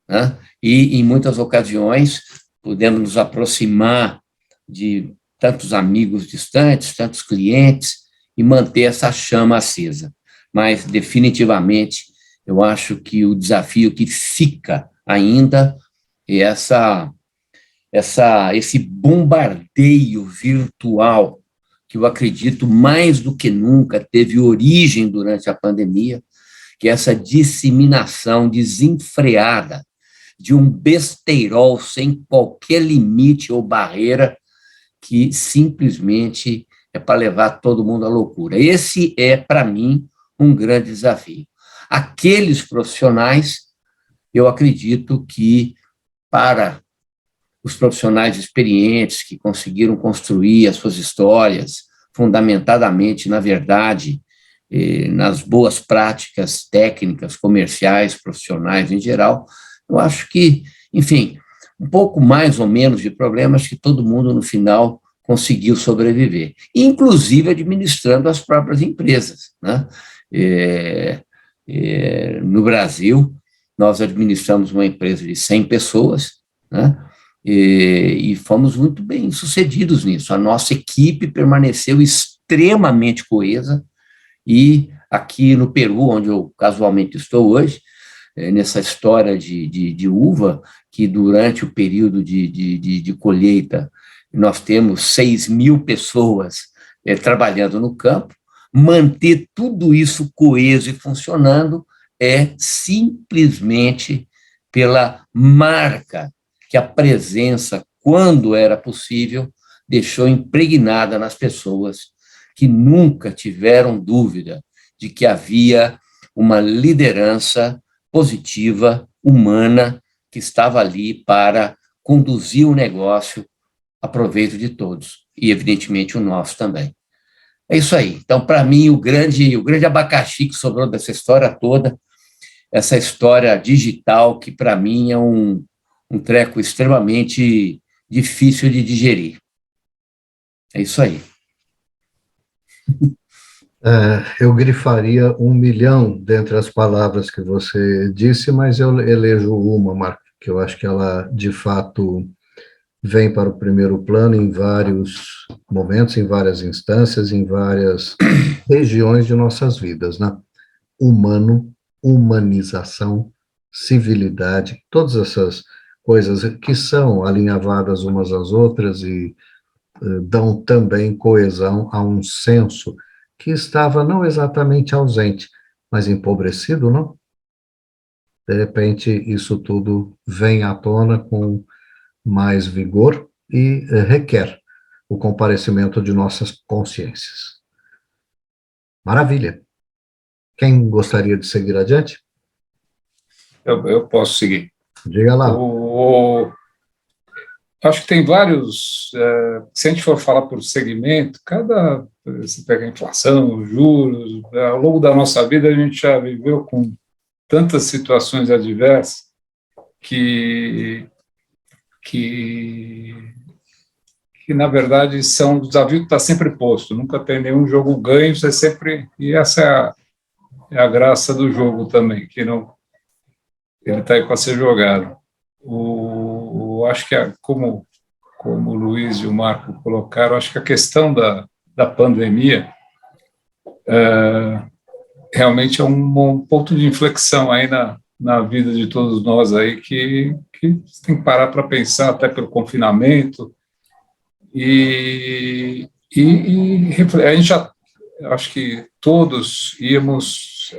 né? E, em muitas ocasiões, pudemos nos aproximar de tantos amigos distantes, tantos clientes, e manter essa chama acesa. Mas, definitivamente, eu acho que o desafio que fica ainda é esse bombardeio virtual, que eu acredito mais do que nunca teve origem durante a pandemia, que é essa disseminação desenfreada de um besteirol sem qualquer limite ou barreira, que simplesmente é para levar todo mundo à loucura. Esse é, para mim, um grande desafio. Aqueles profissionais, eu acredito que, para os profissionais experientes que conseguiram construir as suas histórias, fundamentadamente, na verdade, nas boas práticas técnicas, comerciais, profissionais em geral, eu acho que, enfim, um pouco mais ou menos de problemas que todo mundo, no final, conseguiu sobreviver, inclusive administrando as próprias empresas, né? No Brasil, nós administramos uma empresa de 100 pessoas, né? E fomos muito bem sucedidos nisso. A nossa equipe permaneceu extremamente coesa, e aqui no Peru, onde eu casualmente estou hoje, nessa história de uva, que durante o período de colheita nós temos 6.000 pessoas trabalhando no campo, manter tudo isso coeso e funcionando é simplesmente pela marca que a presença, quando era possível, deixou impregnada nas pessoas, que nunca tiveram dúvida de que havia uma liderança positiva, humana, que estava ali para conduzir o negócio a proveito de todos, e, evidentemente, o nosso também. É isso aí. Então, para mim, o grande abacaxi que sobrou dessa história toda, essa história digital, que, para mim, é um treco extremamente difícil de digerir. É isso aí. Eu grifaria 1 milhão dentre as palavras que você disse, mas eu elejo uma, Marco, que eu acho que ela, de fato, vem para o primeiro plano em vários momentos, em várias instâncias, em várias regiões de nossas vidas, né? Humano, humanização, civilidade, todas essas coisas que são alinhavadas umas às outras e dão também coesão a um senso que estava não exatamente ausente, mas empobrecido, não? De repente, isso tudo vem à tona com mais vigor e requer o comparecimento de nossas consciências. Maravilha. Quem gostaria de seguir adiante? Eu posso seguir. Diga lá. Acho que tem vários, se a gente for falar por segmento, você pega a inflação, os juros, ao longo da nossa vida a gente já viveu com tantas situações adversas que na verdade, são o desafio que está sempre posto, nunca tem nenhum jogo ganho, você sempre... E essa é a graça do jogo também, que não, ele está aí para ser jogado. eu acho que, como o Luiz e o Marco colocaram, acho que a questão da pandemia realmente é um ponto de inflexão aí na vida de todos nós aí, que tem que parar para pensar, até pelo confinamento, e a gente já, acho que todos íamos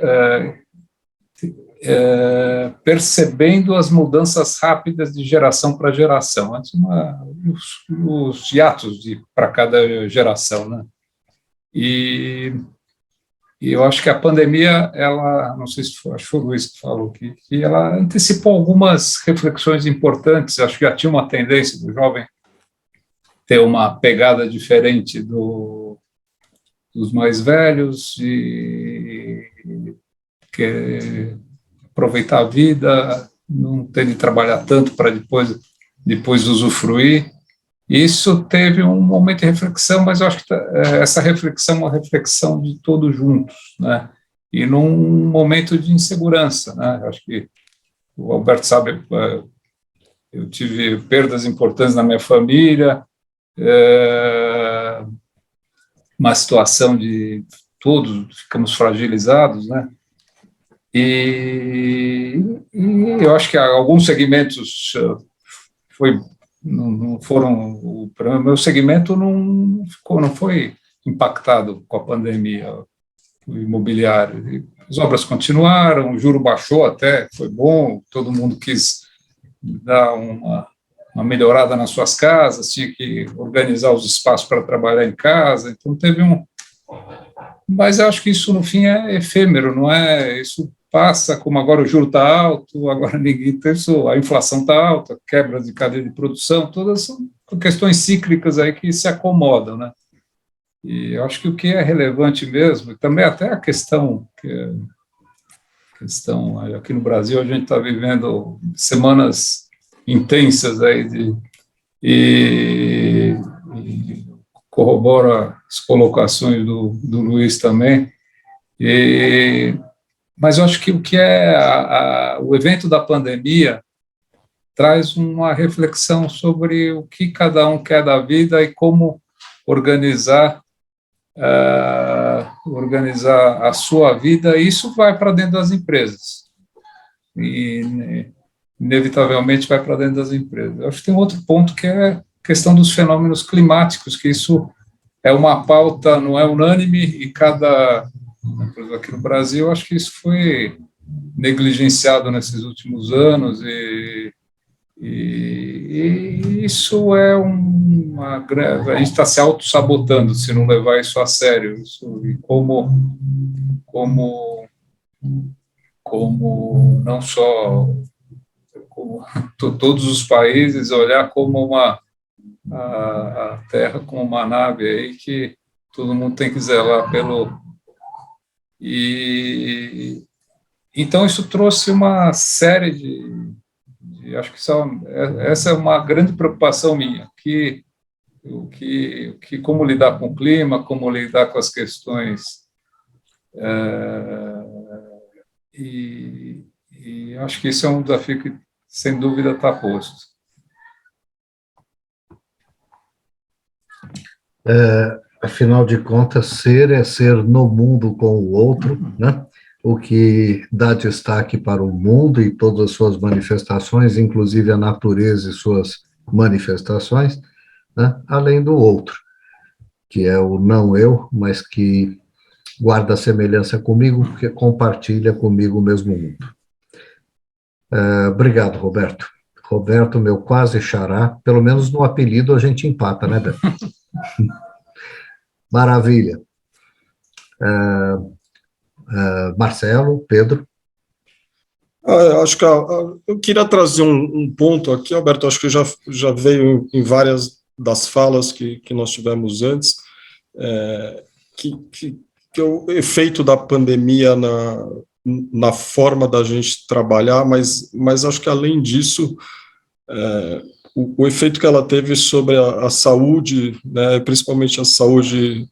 percebendo as mudanças rápidas de geração para geração, antes os hiatos para cada geração, né? E eu acho que a pandemia, ela, não sei se foi, acho que foi o Luiz que falou, que ela antecipou algumas reflexões importantes. Acho que já tinha uma tendência do jovem ter uma pegada diferente dos mais velhos, e aproveitar a vida, não ter de trabalhar tanto para depois usufruir. Isso teve um momento de reflexão, mas eu acho que essa reflexão é uma reflexão de todos juntos, né? E num momento de insegurança, né? Acho que o Alberto sabe, eu tive perdas importantes na minha família, uma situação de todos ficamos fragilizados, né? E eu acho que alguns segmentos não foram, o meu segmento não foi impactado com a pandemia, o imobiliário. As obras continuaram, o juro baixou até, foi bom, todo mundo quis dar uma melhorada nas suas casas, tinha que organizar os espaços para trabalhar em casa, então teve mas eu acho que isso, no fim, é efêmero, não é? Isso passa, como agora o juro está alto, agora ninguém tem isso, a inflação está alta, quebra de cadeia de produção, todas são questões cíclicas aí que se acomodam, né? E eu acho que o que é relevante mesmo, também até a questão aqui no Brasil, a gente está vivendo semanas intensas aí e corrobora as colocações do Luiz também, mas eu acho que o que o evento da pandemia traz uma reflexão sobre o que cada um quer da vida e como organizar a sua vida, e isso vai para dentro das empresas, e inevitavelmente vai para dentro das empresas. Eu acho que tem outro ponto, que é a questão dos fenômenos climáticos, que isso é uma pauta, não é unânime, e aqui no Brasil, acho que isso foi negligenciado nesses últimos anos, e isso é uma greve. A gente está se auto-sabotando se não levar isso a sério, e como não só todos os países olhar como a Terra como uma nave aí que todo mundo tem que zelar pelo. Então isso trouxe uma série de acho que essa é uma grande preocupação minha, como lidar com o clima, como lidar com as questões, e acho que isso é um desafio que, sem dúvida, está posto. Afinal de contas, ser é ser no mundo com o outro, né? O que dá destaque para o mundo e todas as suas manifestações, inclusive a natureza e suas manifestações, né? Além do outro, que é o não eu, mas que guarda semelhança comigo, porque compartilha comigo o mesmo mundo. Obrigado, Roberto. Roberto, meu quase xará, pelo menos no apelido a gente empata, né, Beto? Maravilha. Marcelo, Pedro. Acho que eu queria trazer um ponto aqui, Alberto, acho que já veio em várias das falas que nós tivemos antes, que é o efeito da pandemia na forma da gente trabalhar, mas acho que, além disso, o efeito que ela teve sobre a saúde, né, principalmente a saúde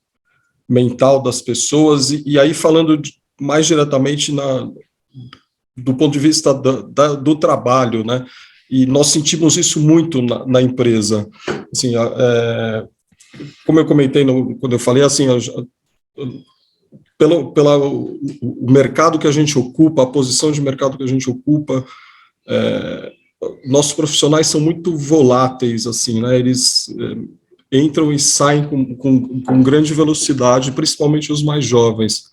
mental das pessoas, e aí falando mais diretamente do ponto de vista do trabalho, né, E nós sentimos isso muito na empresa. Assim, como eu comentei quando eu falei, assim, o mercado que a gente ocupa, a posição de mercado que a gente ocupa, nossos profissionais são muito voláteis, assim, né? Eles entram e saem com grande velocidade, principalmente os mais jovens,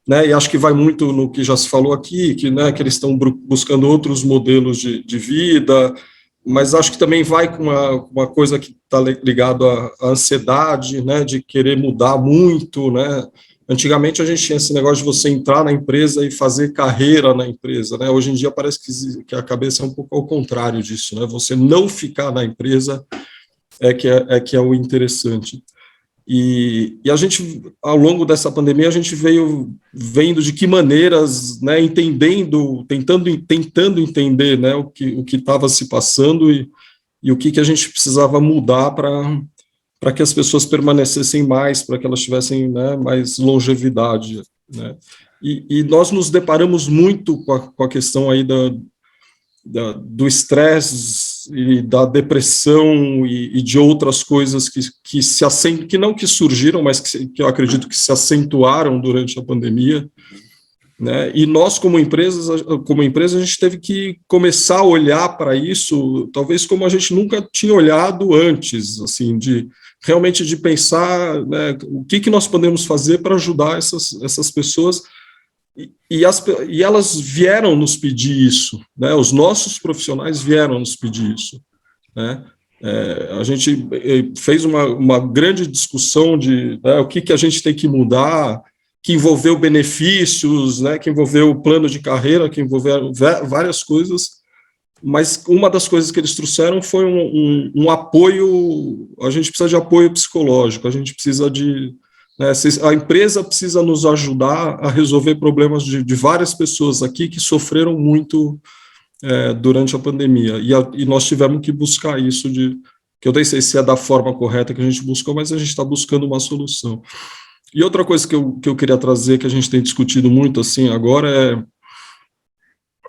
né? E acho que vai muito no que já se falou aqui, que eles estão buscando outros modelos de vida, mas acho que também vai com uma coisa que está ligado à ansiedade, né? De querer mudar muito, né? Antigamente a gente tinha esse negócio de você entrar na empresa e fazer carreira na empresa, né? Hoje em dia parece que a cabeça é um pouco ao contrário disso, né? Você não ficar na empresa que é o interessante. E a gente, ao longo dessa pandemia, a gente veio vendo de que maneiras, né, tentando entender, né, o que estava se passando e o que a gente precisava mudar para que as pessoas permanecessem mais, para que elas tivessem, né, mais longevidade, né? E nós nos deparamos muito com a questão aí do estresse e da depressão e de outras coisas que não que surgiram, mas que eu acredito que se acentuaram durante a pandemia, né? E nós, como empresa, a gente teve que começar a olhar para isso, talvez como a gente nunca tinha olhado antes, assim, realmente de pensar, né, o que nós podemos fazer para ajudar essas pessoas, e elas vieram nos pedir isso, né? Os nossos profissionais vieram nos pedir isso, né? A gente fez uma grande discussão de, né, o que a gente tem que mudar, que envolveu benefícios, né, que envolveu plano de carreira, que envolveu várias coisas, mas uma das coisas que eles trouxeram foi um apoio. A gente precisa de apoio psicológico, a gente precisa né, a empresa precisa nos ajudar a resolver problemas de várias pessoas aqui que sofreram muito durante a pandemia, e nós tivemos que buscar isso, que eu nem sei se é da forma correta que a gente buscou, mas a gente está buscando uma solução. E outra coisa que eu queria trazer, que a gente tem discutido muito assim agora, é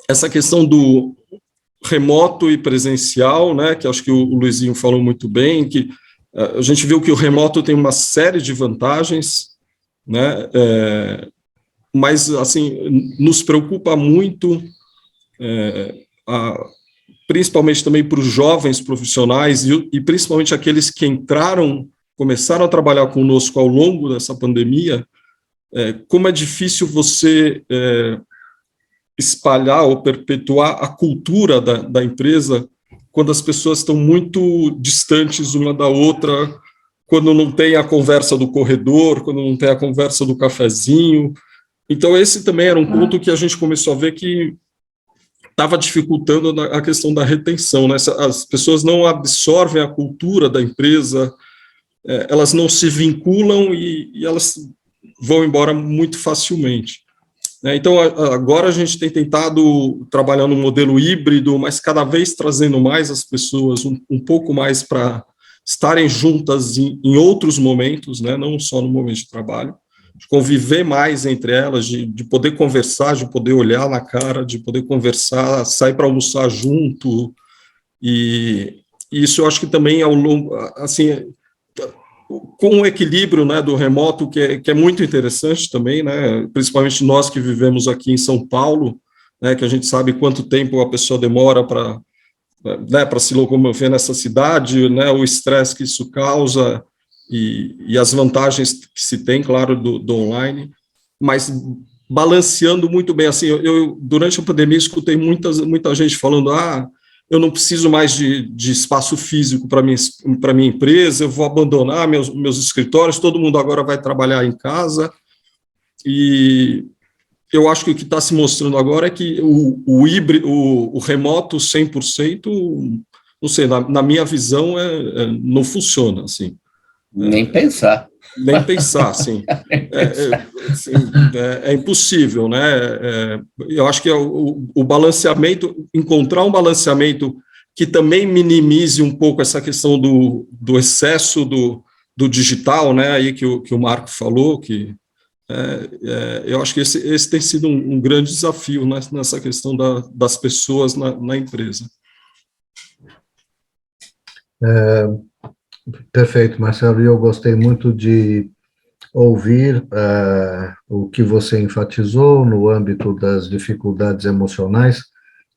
essa questão do remoto e presencial, né, que acho que o Luizinho falou muito bem, que a gente viu que o remoto tem uma série de vantagens, né, mas, assim, nos preocupa muito, principalmente também para os jovens profissionais e principalmente aqueles que começaram a trabalhar conosco ao longo dessa pandemia, como é difícil você espalhar ou perpetuar a cultura da empresa quando as pessoas estão muito distantes uma da outra, quando não tem a conversa do corredor, quando não tem a conversa do cafezinho. Então, esse também era um ponto que a gente começou a ver que estava dificultando a questão da retenção, né? As pessoas não absorvem a cultura da empresa, elas não se vinculam e elas vão embora muito facilmente. Então, agora a gente tem tentado trabalhar no modelo híbrido, mas cada vez trazendo mais as pessoas um pouco mais para estarem juntas em outros momentos, né? Não só no momento de trabalho, de conviver mais entre elas, de poder conversar, de poder olhar na cara, de poder conversar, sair para almoçar junto, e isso eu acho que também ao longo, assim, com o equilíbrio, né, do remoto, que é muito interessante também, né, principalmente nós que vivemos aqui em São Paulo, né, que a gente sabe quanto tempo a pessoa demora para se locomover nessa cidade, né, o estresse que isso causa e as vantagens que se tem, claro, do online, mas balanceando muito bem. Assim, eu durante a pandemia escutei muita gente falando, eu não preciso mais de espaço físico para minha empresa, eu vou abandonar meus escritórios, todo mundo agora vai trabalhar em casa, e eu acho que o que está se mostrando agora é que o híbrido, o remoto 100%, não sei, na minha visão, não funciona, assim. Nem pensar. Nem pensar, assim. É impossível, né? Eu acho que o balanceamento, encontrar um balanceamento que também minimize um pouco essa questão do excesso do digital, né? Aí que o Marco falou, que eu acho que esse tem sido um grande desafio, né, nessa questão das pessoas na empresa. Perfeito, Marcelo, e eu gostei muito de ouvir o que você enfatizou no âmbito das dificuldades emocionais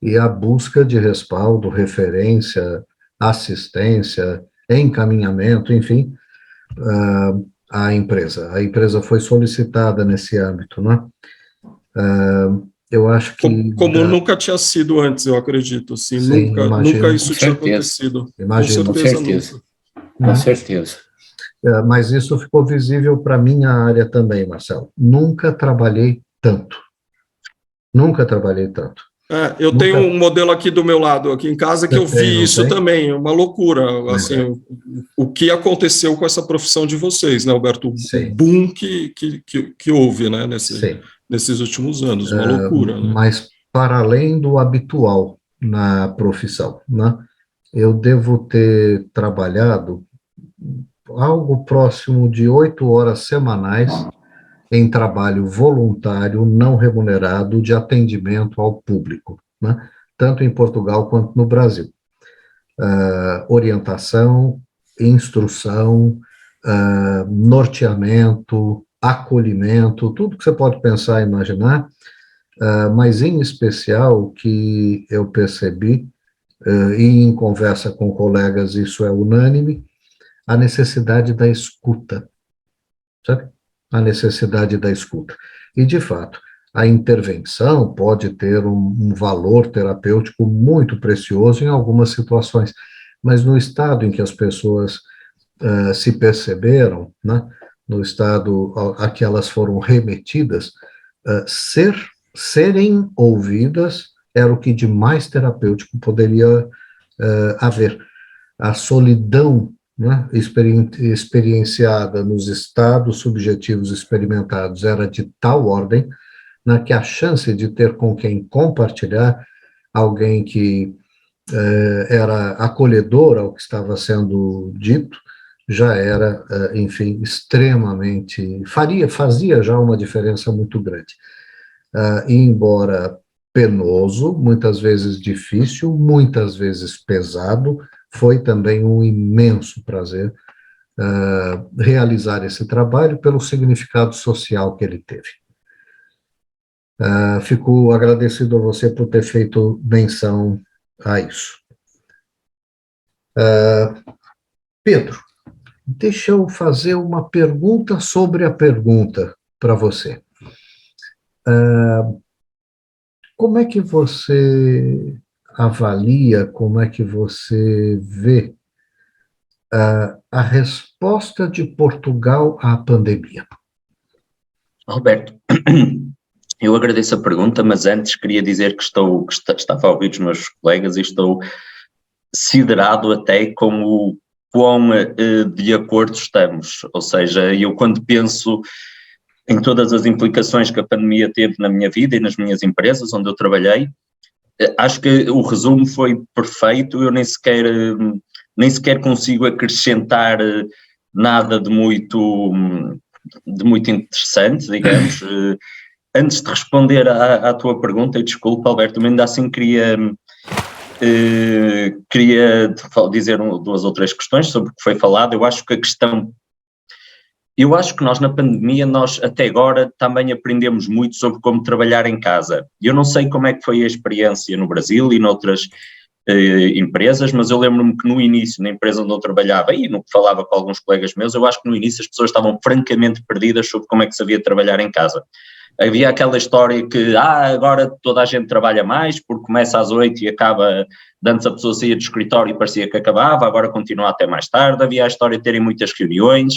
e a busca de respaldo, referência, assistência, encaminhamento, enfim, à empresa. A empresa foi solicitada nesse âmbito, né? Eu acho que... Como nunca tinha sido antes, eu acredito, assim, Sim, nunca isso Com tinha certeza. acontecido. Imagino. Com certeza. Nunca. Com certeza. Mas isso ficou visível para minha área também, Marcelo. Nunca trabalhei tanto. Nunca trabalhei tanto. Eu tenho um modelo aqui do meu lado, aqui em casa, que eu vi isso também, uma loucura, assim, o que aconteceu com essa profissão de vocês, né, Alberto? O boom que houve, né, nesses últimos anos, uma loucura. Né? Mas para além do habitual na profissão, né, eu devo ter trabalhado algo próximo de 8 horas semanais em trabalho voluntário não remunerado de atendimento ao público, né? Tanto em Portugal quanto no Brasil. Orientação, instrução, norteamento, acolhimento, tudo que você pode pensar e imaginar, mas em especial o que eu percebi, e em conversa com colegas isso é unânime, a necessidade da escuta, sabe? A necessidade da escuta. E, de fato, a intervenção pode ter um valor terapêutico muito precioso em algumas situações, mas no estado em que as pessoas se perceberam, né, no estado a que elas foram remetidas, serem ouvidas era o que de mais terapêutico poderia haver. A solidão, né, experienciada nos estados subjetivos experimentados era de tal ordem, né, que a chance de ter com quem compartilhar, alguém que era acolhedor ao que estava sendo dito, já era, enfim, extremamente, fazia já uma diferença muito grande. E embora penoso, muitas vezes difícil, muitas vezes pesado, foi também um imenso prazer realizar esse trabalho pelo significado social que ele teve. Fico agradecido a você por ter feito menção a isso. Pedro, deixa eu fazer uma pergunta sobre a pergunta para você. Como é que você avalia, como é que você vê a resposta de Portugal à pandemia? Alberto, eu agradeço a pergunta, mas antes queria dizer que estava a ouvir os meus colegas e estou siderado até com o quão de acordo estamos. Ou seja, eu quando penso em todas as implicações que a pandemia teve na minha vida e nas minhas empresas onde eu trabalhei, acho que o resumo foi perfeito. Eu nem sequer consigo acrescentar nada de muito interessante, digamos. Antes de responder à tua pergunta, e desculpa, Alberto, mas ainda assim queria dizer 2 ou 3 questões sobre o que foi falado. Eu acho que nós na pandemia, até agora também aprendemos muito sobre como trabalhar em casa. Eu não sei como é que foi a experiência no Brasil e noutras empresas, mas eu lembro-me que no início, na empresa onde eu trabalhava e no que falava com alguns colegas meus, eu acho que no início as pessoas estavam francamente perdidas sobre como é que se havia trabalhar em casa. Havia aquela história que agora toda a gente trabalha mais porque começa às 8 e acaba, antes a pessoa saía do escritório e parecia que acabava, agora continua até mais tarde. Havia a história de terem muitas reuniões.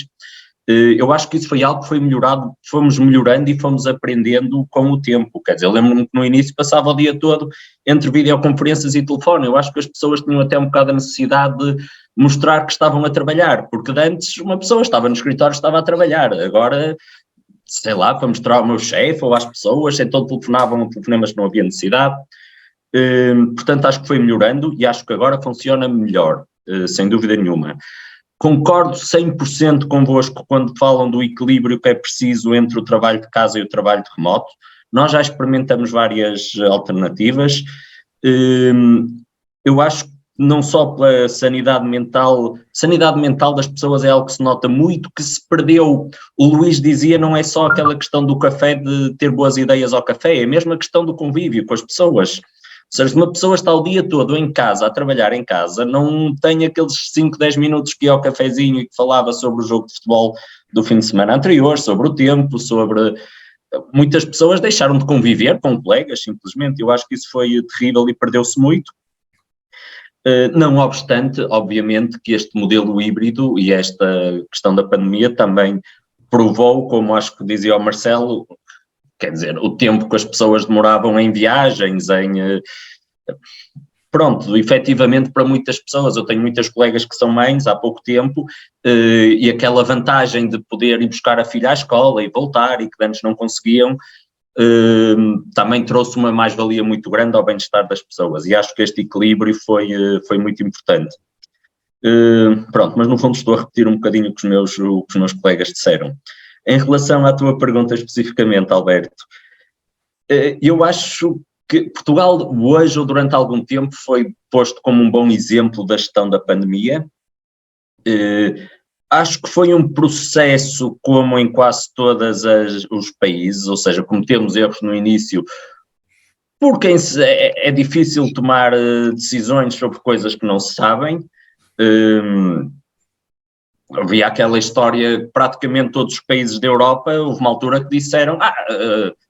Eu acho que isso foi algo que foi melhorado, fomos melhorando e fomos aprendendo com o tempo. Quer dizer, eu lembro-me que no início passava o dia todo entre videoconferências e telefone. Eu acho que as pessoas tinham até um bocado a necessidade de mostrar que estavam a trabalhar, porque antes uma pessoa estava no escritório, estava a trabalhar. Agora, sei lá, para mostrar ao meu chefe ou às pessoas, então telefonavam telefonemas que não havia necessidade. Portanto, acho que foi melhorando e acho que agora funciona melhor, sem dúvida nenhuma. Concordo 100% convosco quando falam do equilíbrio que é preciso entre o trabalho de casa e o trabalho de remoto. Nós já experimentamos várias alternativas. Eu acho não só pela sanidade mental das pessoas é algo que se nota muito, que se perdeu. O Luís dizia, não é só aquela questão do café, de ter boas ideias ao café, é mesmo a questão do convívio com as pessoas. Ou seja, se uma pessoa está o dia todo em casa, a trabalhar em casa, não tem aqueles 5, 10 minutos que ia ao cafezinho e que falava sobre o jogo de futebol do fim de semana anterior, sobre o tempo, sobre... Muitas pessoas deixaram de conviver com colegas, simplesmente. Eu acho que isso foi terrível e perdeu-se muito. Não obstante, obviamente, que este modelo híbrido e esta questão da pandemia também provou, como acho que dizia o Marcelo, quer dizer, o tempo que as pessoas demoravam em viagens, pronto, efetivamente para muitas pessoas, eu tenho muitas colegas que são mães há pouco tempo, e aquela vantagem de poder ir buscar a filha à escola e voltar, e que antes não conseguiam, também trouxe uma mais-valia muito grande ao bem-estar das pessoas, e acho que este equilíbrio foi muito importante. Pronto, mas no fundo estou a repetir um bocadinho o que os meus colegas disseram. Em relação à tua pergunta especificamente, Alberto, eu acho que Portugal hoje ou durante algum tempo foi posto como um bom exemplo da gestão da pandemia. Acho que foi um processo como em quase todos os países, ou seja, cometemos erros no início, porque é difícil tomar decisões sobre coisas que não se sabem. Havia aquela história, praticamente todos os países da Europa, houve uma altura que disseram,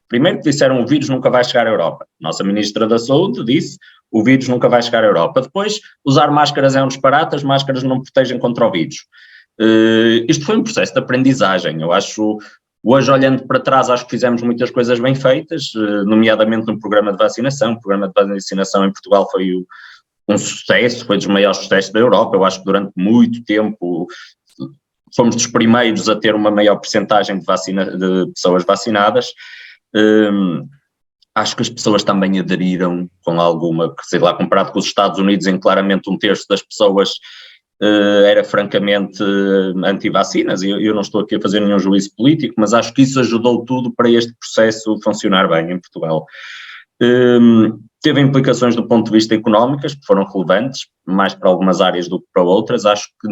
primeiro que disseram o vírus nunca vai chegar à Europa. Nossa Ministra da Saúde disse, o vírus nunca vai chegar à Europa. Depois, usar máscaras é um disparate, as máscaras não protegem contra o vírus. Isto foi um processo de aprendizagem. Eu acho, hoje olhando para trás, acho que fizemos muitas coisas bem feitas, nomeadamente no programa de vacinação. O programa de vacinação em Portugal foi um sucesso, foi dos maiores sucessos da Europa. Eu acho que durante muito tempo fomos dos primeiros a ter uma maior percentagem de pessoas vacinadas. Acho que as pessoas também aderiram com alguma, sei lá, comparado com os Estados Unidos, em claramente 1/3 das pessoas era francamente anti-vacinas, e eu não estou aqui a fazer nenhum juízo político, mas acho que isso ajudou tudo para este processo funcionar bem em Portugal. Teve implicações do ponto de vista económicas, que foram relevantes, mais para algumas áreas do que para outras. Acho que,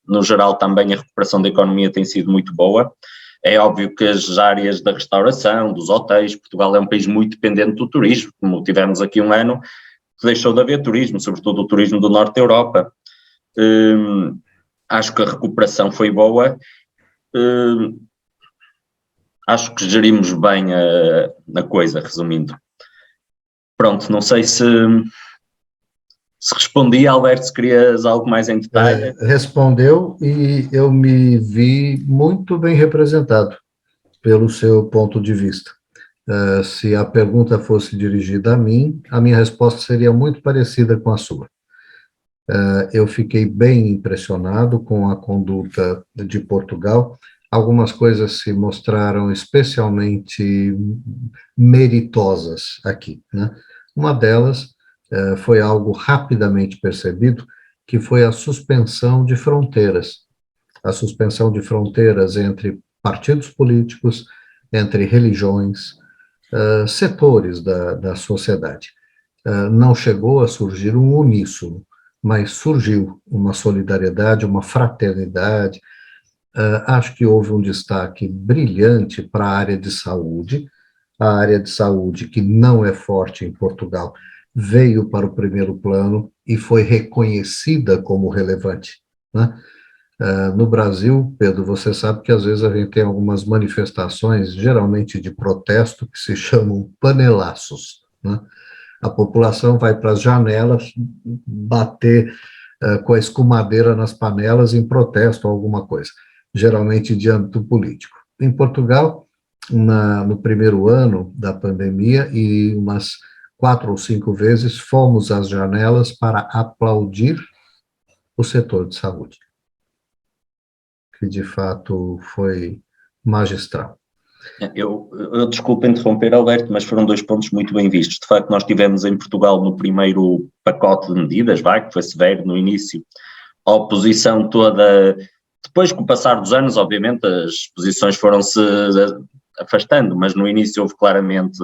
no geral, também a recuperação da economia tem sido muito boa. É óbvio que as áreas da restauração, dos hotéis, Portugal é um país muito dependente do turismo, como tivemos aqui um ano que deixou de haver turismo, sobretudo o turismo do norte da Europa. Acho que a recuperação foi boa. Acho que gerimos bem a coisa, resumindo. Pronto, não sei se respondi, Alberto, se querias algo mais em detalhe. Respondeu, e eu me vi muito bem representado pelo seu ponto de vista. Se a pergunta fosse dirigida a mim, a minha resposta seria muito parecida com a sua. Eu fiquei bem impressionado com a conduta de Portugal. Algumas coisas se mostraram especialmente meritosas aqui, né? Uma delas foi algo rapidamente percebido, que foi a suspensão de fronteiras. A suspensão de fronteiras entre partidos políticos, entre religiões, setores da sociedade. Não chegou a surgir um uníssono, mas surgiu uma solidariedade, uma fraternidade. Acho que houve um destaque brilhante para a área de saúde. A área de saúde, que não é forte em Portugal, veio para o primeiro plano e foi reconhecida como relevante, né? No Brasil, Pedro, você sabe que às vezes a gente tem algumas manifestações, geralmente de protesto, que se chamam panelaços, né? A população vai para as janelas bater com a escumadeira nas panelas em protesto a alguma coisa, geralmente de âmbito político. Em Portugal, no primeiro ano da pandemia, e umas 4 ou 5 vezes, fomos às janelas para aplaudir o setor de saúde, que de fato foi magistral. Eu desculpe interromper, Alberto, mas foram 2 pontos muito bem vistos. De facto, nós tivemos em Portugal no primeiro pacote de medidas, que foi severo no início, a oposição toda. Depois, com o passar dos anos, obviamente, as posições foram-se afastando, mas no início houve claramente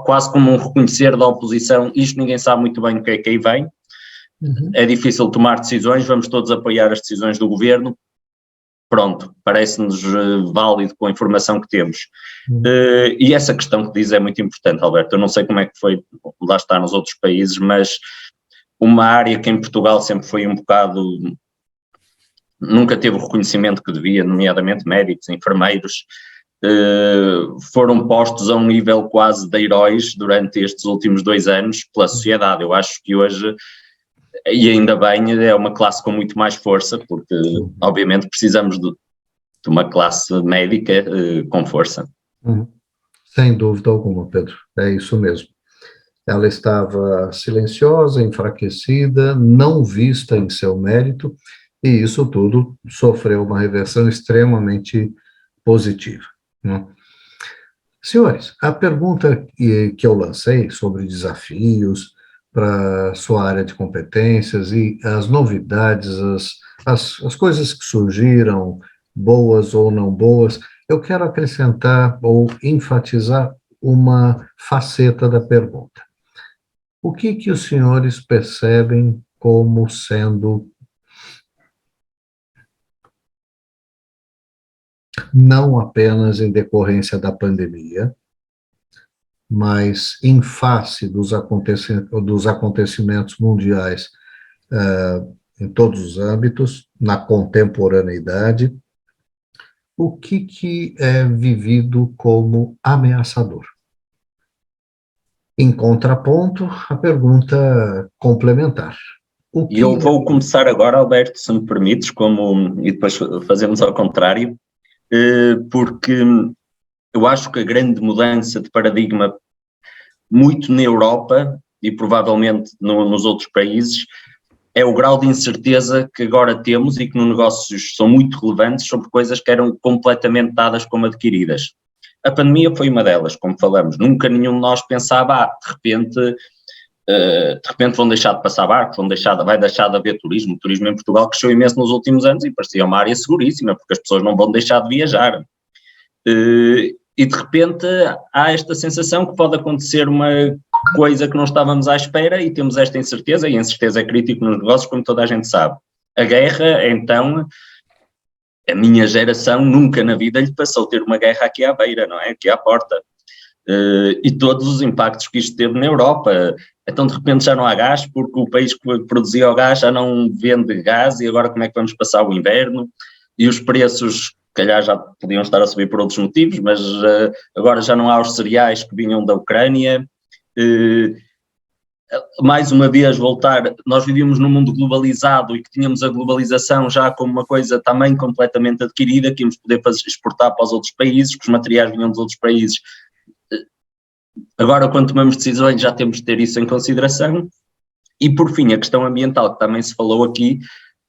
quase como um reconhecer da oposição, isto ninguém sabe muito bem o que é que aí vem, é difícil tomar decisões, vamos todos apoiar as decisões do governo, pronto, parece-nos válido com a informação que temos. E essa questão que diz é muito importante, Alberto, eu não sei como é que foi, lá está nos outros países, mas uma área que em Portugal sempre foi um bocado, nunca teve o reconhecimento que devia, nomeadamente médicos, enfermeiros, foram postos a um nível quase de heróis durante estes últimos 2 anos pela sociedade. Eu acho que hoje, e ainda bem, é uma classe com muito mais força, porque obviamente precisamos de uma classe médica com força. Sem dúvida alguma, Pedro, é isso mesmo. Ela estava silenciosa, enfraquecida, não vista em seu mérito, e isso tudo sofreu uma reversão extremamente positiva, né? Senhores, a pergunta que eu lancei sobre desafios para sua área de competências e as novidades, as coisas que surgiram, boas ou não boas, eu quero acrescentar ou enfatizar uma faceta da pergunta. O que os senhores percebem como sendo não apenas em decorrência da pandemia, mas em face dos acontecimentos mundiais em todos os âmbitos, na contemporaneidade, o que é vivido como ameaçador? Em contraponto, a pergunta complementar. E eu vou começar agora, Alberto, se me permites, e depois fazemos ao contrário, porque eu acho que a grande mudança de paradigma, muito na Europa e provavelmente nos outros países, é o grau de incerteza que agora temos e que nos negócios são muito relevantes sobre coisas que eram completamente dadas como adquiridas. A pandemia foi uma delas, como falamos. Nunca nenhum de nós pensava, de repente vão deixar de passar barcos, vai deixar de haver turismo. O turismo em Portugal cresceu imenso nos últimos anos e parecia uma área seguríssima, porque as pessoas não vão deixar de viajar. E de repente há esta sensação que pode acontecer uma coisa que não estávamos à espera e temos esta incerteza, e a incerteza é crítico nos negócios, como toda a gente sabe. A guerra, então, a minha geração nunca na vida lhe passou ter uma guerra aqui à beira, não é? Aqui à porta. E todos os impactos que isto teve na Europa. Então, de repente, já não há gás, porque o país que produzia o gás já não vende gás, e agora como é que vamos passar o inverno? E os preços, se calhar, já podiam estar a subir por outros motivos, mas agora já não há os cereais que vinham da Ucrânia. Mais uma vez, nós vivíamos num mundo globalizado e que tínhamos a globalização já como uma coisa também completamente adquirida, que íamos poder exportar para os outros países, que os materiais vinham dos outros países. Agora, quando tomamos decisões, já temos de ter isso em consideração. E, por fim, a questão ambiental, que também se falou aqui,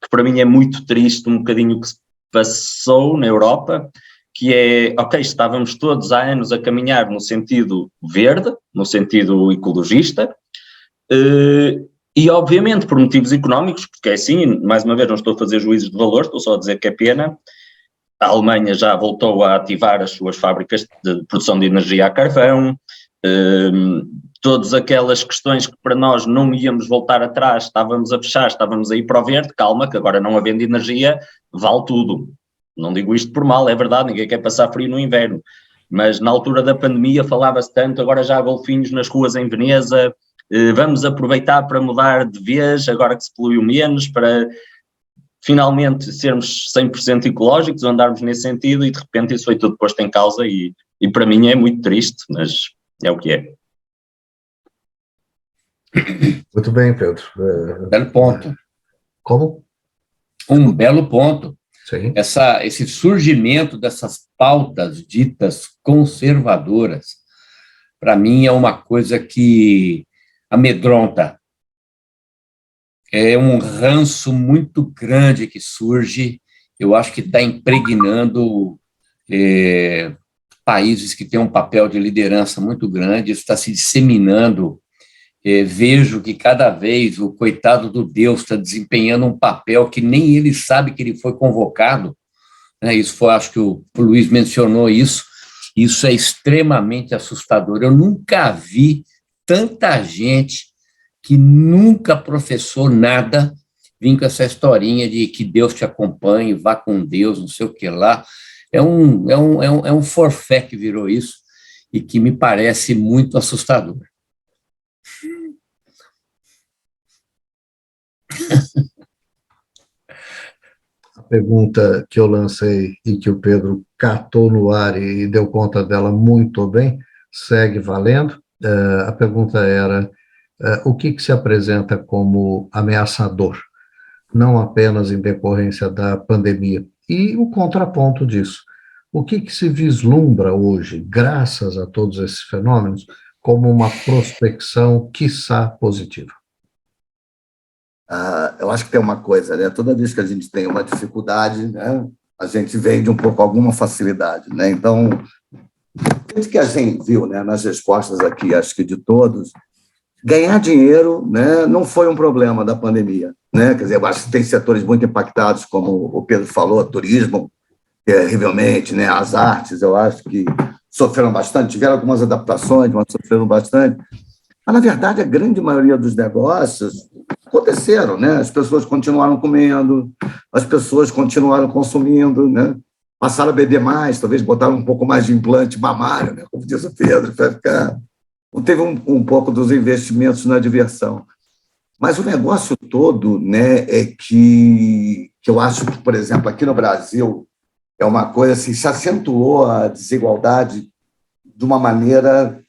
que para mim é muito triste um bocadinho o que se passou na Europa, que é, ok, estávamos todos há anos a caminhar no sentido verde, no sentido ecologista, e obviamente por motivos económicos, porque é assim, mais uma vez não estou a fazer juízos de valor, estou só a dizer que é pena. A Alemanha já voltou a ativar as suas fábricas de produção de energia a carvão, todas aquelas questões que para nós não íamos voltar atrás, estávamos a fechar, estávamos a ir para o verde, calma, que agora não havendo energia, vale tudo. Não digo isto por mal, é verdade, ninguém quer passar frio no inverno, mas na altura da pandemia falava-se tanto, agora já há golfinhos nas ruas em Veneza, vamos aproveitar para mudar de vez, agora que se poluiu menos, para finalmente sermos 100% ecológicos, andarmos nesse sentido, e de repente isso foi tudo posto em causa, e para mim é muito triste, mas é o que é. Muito bem, Pedro. Belo ponto. Como? Um belo ponto. Sim. Esse surgimento dessas pautas ditas conservadoras, para mim, é uma coisa que amedronta. É um ranço muito grande que surge, eu acho que está impregnando países que têm um papel de liderança muito grande, isso está se disseminando. Vejo que cada vez o coitado do Deus está desempenhando um papel que nem ele sabe que ele foi convocado, né? Isso foi, acho que o Luiz mencionou isso, Isso é extremamente assustador. Eu nunca vi tanta gente que nunca professou nada vir com essa historinha de que Deus te acompanhe, vá com Deus, não sei o que lá. É um forfé que virou isso e que me parece muito assustador. A pergunta que eu lancei e que o Pedro catou no ar e deu conta dela muito bem, segue valendo. A pergunta era: o que se apresenta como ameaçador, não apenas em decorrência da pandemia? E o contraponto disso, o que se vislumbra hoje, graças a todos esses fenômenos, como uma prospecção, quiçá, positiva? Eu acho que tem uma coisa, né? Toda vez que a gente tem uma dificuldade, né, a gente vem de um pouco alguma facilidade, né? Então, o que a gente viu, né, nas respostas aqui, acho que de todos, ganhar dinheiro, né, não foi um problema da pandemia, né? Quer dizer, eu acho que tem setores muito impactados, como o Pedro falou, turismo, terrivelmente, né? As artes, eu acho que sofreram bastante, tiveram algumas adaptações, mas sofreram bastante. Mas, na verdade, a grande maioria dos negócios aconteceram, né? As pessoas continuaram comendo, as pessoas continuaram consumindo, né? Passaram a beber mais, talvez botaram um pouco mais de implante mamário, né? Como diz o Pedro, para ficar... Teve um pouco dos investimentos na diversão. Mas o negócio todo, né, é que eu acho que, por exemplo, aqui no Brasil, é uma coisa assim, se acentuou a desigualdade de uma maneira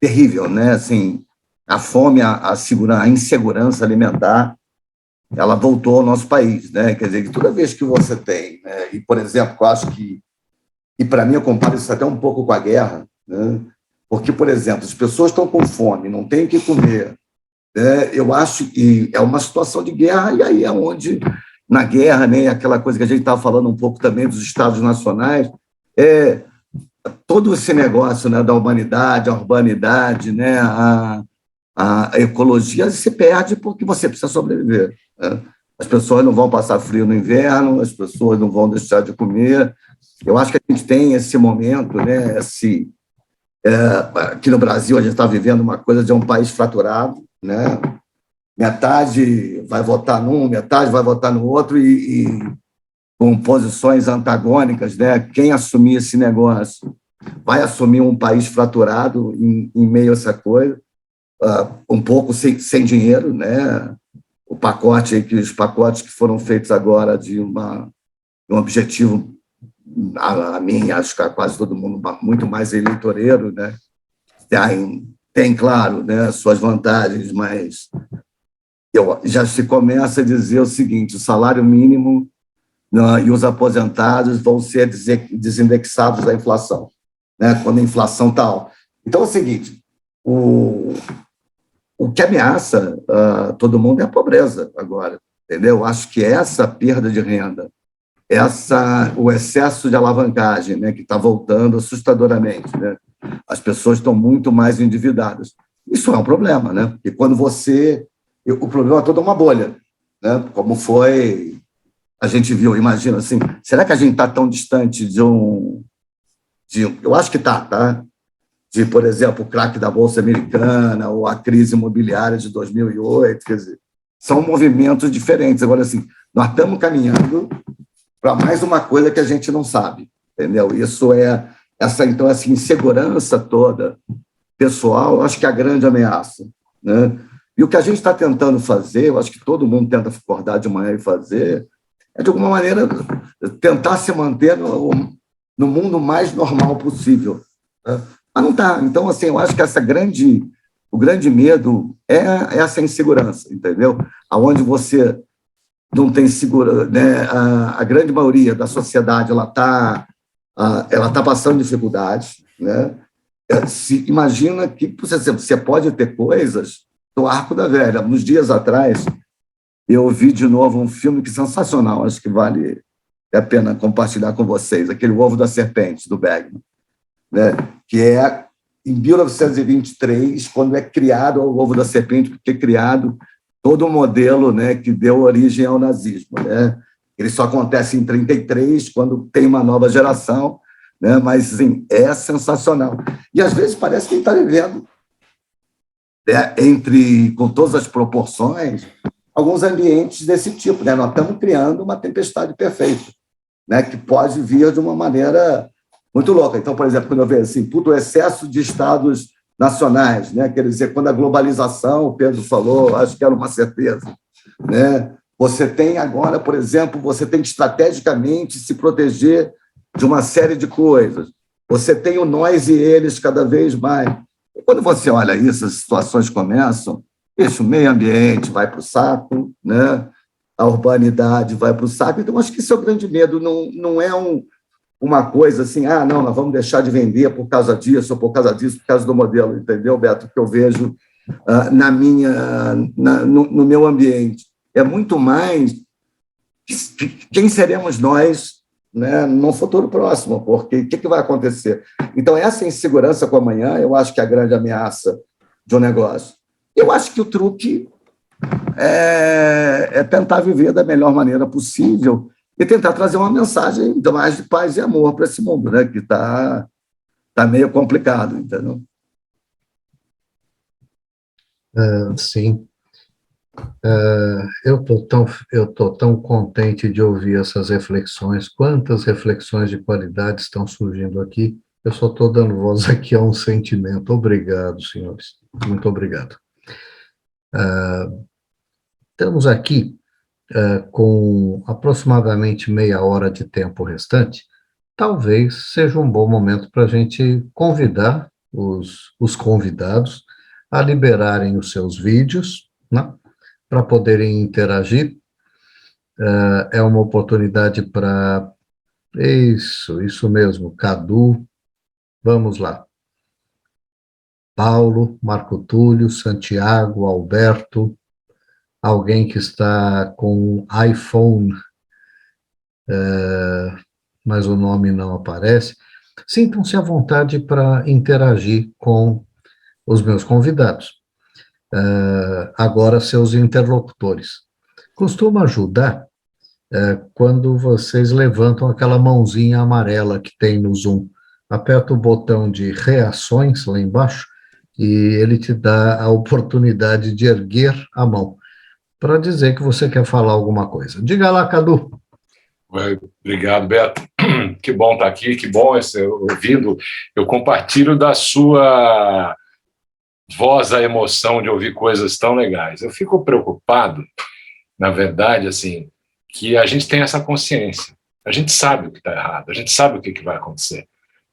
terrível, né? Assim, a fome, a insegurança alimentar, ela voltou ao nosso país, né? Quer dizer, que toda vez que você tem, né, e, por exemplo, eu acho que, e para mim eu comparo isso até um pouco com a guerra, né? Porque, por exemplo, as pessoas estão com fome, não têm o que comer, né? Eu acho que é uma situação de guerra, e aí é onde, na guerra, né, aquela coisa que a gente estava falando um pouco também dos Estados nacionais, todo esse negócio, né, da humanidade, a urbanidade, né, a ecologia se perde porque você precisa sobreviver, né? As pessoas não vão passar frio no inverno, as pessoas não vão deixar de comer. Eu acho que a gente tem esse momento, né, aqui no Brasil a gente está vivendo uma coisa de um país fraturado, né? Metade vai votar num, metade vai votar no outro e com posições antagônicas, né? Quem assumir esse negócio vai assumir um país fraturado em meio a essa coisa. Um pouco sem dinheiro, né? Os pacotes que foram feitos agora de um objetivo, a mim, acho que quase todo mundo muito mais eleitoreiro, né? Tem, claro, né, suas vantagens, mas já se começa a dizer o seguinte: o salário mínimo, né, e os aposentados vão ser desindexados da inflação, né, quando a inflação está alta. Então é o seguinte: o que ameaça todo mundo é a pobreza agora, entendeu? Acho que essa perda de renda, o excesso de alavancagem, né, que está voltando assustadoramente, né? As pessoas estão muito mais endividadas. Isso é um problema, né? Porque quando o problema todo é uma bolha, né? Como foi, a gente viu, imagina assim, será que a gente está tão distante eu acho que tá? De, por exemplo, o craque da Bolsa Americana ou a crise imobiliária de 2008, quer dizer, são movimentos diferentes. Agora, assim, nós estamos caminhando para mais uma coisa que a gente não sabe, entendeu? Isso então, essa insegurança toda pessoal, eu acho que é a grande ameaça, né? E o que a gente está tentando fazer, eu acho que todo mundo tenta acordar de manhã e fazer, é, de alguma maneira, tentar se manter no mundo mais normal possível, né? Mas não está. Então, assim, eu acho que o grande medo é essa insegurança, entendeu? Aonde você não tem segurança, né? A grande maioria da sociedade ela está passando dificuldades, né? Imagina que você pode ter coisas do Arco da Velha. Nos dias atrás, eu vi de novo um filme que é sensacional, acho que vale a pena compartilhar com vocês, aquele Ovo da Serpente, do Bergman, né? Que é em 1923, quando é criado o Ovo da Serpente, porque é criado todo o modelo, né, que deu origem ao nazismo, né? Ele só acontece em 1933, quando tem uma nova geração, né? Mas, assim, é sensacional. E, às vezes, parece que ele está vivendo, com todas as proporções, alguns ambientes desse tipo, né? Nós estamos criando uma tempestade perfeita, né? Que pode vir de uma maneira muito louca. Então, por exemplo, quando eu vejo assim, o excesso de estados nacionais, né? Quer dizer, quando a globalização, o Pedro falou, acho que era uma certeza, né? Você tem agora, por exemplo, você tem que estrategicamente se proteger de uma série de coisas. Você tem o nós e eles cada vez mais. E quando você olha isso, as situações começam, o meio ambiente vai para o saco, né? A urbanidade vai para o saco. Então, acho que esse é o grande medo, não é uma coisa assim, não, nós vamos deixar de vender por causa disso, ou por causa disso, por causa do modelo, entendeu, Beto? Que eu vejo no meu ambiente. É muito mais quem seremos nós, né, no futuro próximo, porque o que vai acontecer? Então, essa insegurança com amanhã, eu acho que é a grande ameaça de um negócio. Eu acho que o truque é tentar viver da melhor maneira possível e tentar trazer uma mensagem mais de paz e amor para esse mundo, né, que está meio complicado, entendeu? Sim. Eu tô tão contente de ouvir essas reflexões. Quantas reflexões de qualidade estão surgindo aqui. Eu só estou dando voz aqui a um sentimento. Obrigado, senhores. Muito obrigado. Estamos aqui com aproximadamente meia hora de tempo restante. Talvez seja um bom momento para a gente convidar os convidados a liberarem os seus vídeos, né, para poderem interagir. É uma oportunidade para... Isso mesmo, Cadu. Vamos lá. Paulo, Marco Túlio, Santiago, Alberto, alguém que está com iPhone, mas o nome não aparece. Sintam-se à vontade para interagir com os meus convidados. Agora, seus interlocutores. Costuma ajudar quando vocês levantam aquela mãozinha amarela que tem no Zoom. Aperta o botão de reações lá embaixo e ele te dá a oportunidade de erguer a mão para dizer que você quer falar alguma coisa. Diga lá, Cadu. Obrigado, Beto. Que bom estar aqui, que bom ouvindo. Eu compartilho da sua voz a emoção de ouvir coisas tão legais. Eu fico preocupado, na verdade, assim, que a gente tem essa consciência. A gente sabe o que está errado, a gente sabe o que vai acontecer.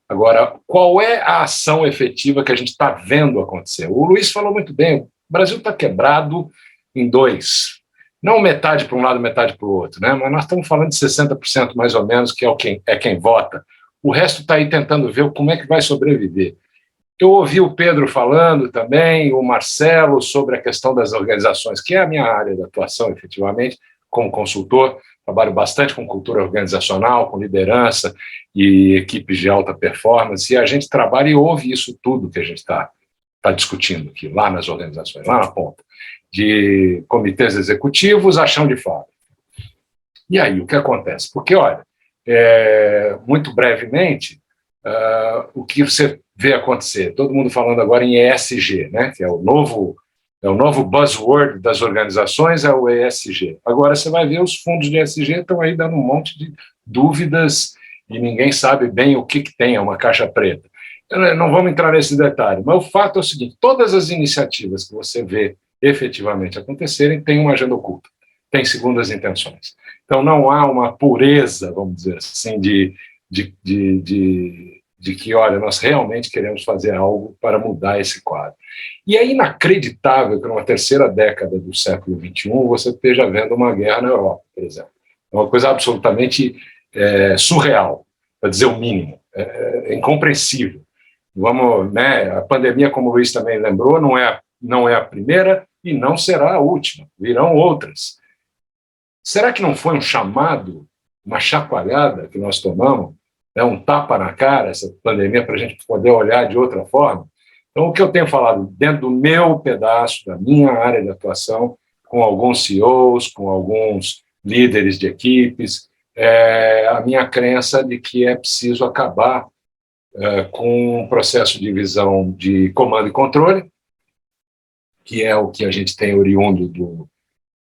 Agora, qual é a ação efetiva que a gente está vendo acontecer? O Luiz falou muito bem, o Brasil está quebrado em dois. Não metade para um lado, metade para o outro, né? Mas nós estamos falando de 60% mais ou menos, que é quem vota. O resto está aí tentando ver como é que vai sobreviver. Eu ouvi o Pedro falando também, o Marcelo, sobre a questão das organizações, que é a minha área de atuação, efetivamente, como consultor. Trabalho bastante com cultura organizacional, com liderança e equipes de alta performance, e a gente trabalha e ouve isso tudo que a gente está discutindo aqui, lá nas organizações, lá na ponta, de comitês executivos a chão de fábrica. E aí, o que acontece? Porque, olha, muito brevemente, o que você vê acontecer? Todo mundo falando agora em ESG, né, que é o novo buzzword das organizações, é o ESG. Agora você vai ver os fundos de ESG estão aí dando um monte de dúvidas e ninguém sabe bem o que tem, é uma caixa preta. Não vamos entrar nesse detalhe, mas o fato é o seguinte, todas as iniciativas que você vê efetivamente acontecerem têm uma agenda oculta, têm segundas intenções. Então não há uma pureza, vamos dizer assim, de que, olha, nós realmente queremos fazer algo para mudar esse quadro. E é inacreditável que numa terceira década do século XXI você esteja vendo uma guerra na Europa, por exemplo. É uma coisa absolutamente surreal, para dizer o mínimo, incompreensível. Vamos, né, a pandemia, como o Luiz também lembrou, não é a primeira e não será a última, virão outras. Será que não foi um chamado, uma chacoalhada que nós tomamos, um tapa na cara, essa pandemia, para a gente poder olhar de outra forma? Então, o que eu tenho falado dentro do meu pedaço, da minha área de atuação, com alguns CEOs, com alguns líderes de equipes, a minha crença de que é preciso acabar com um processo de visão de comando e controle, que é o que a gente tem oriundo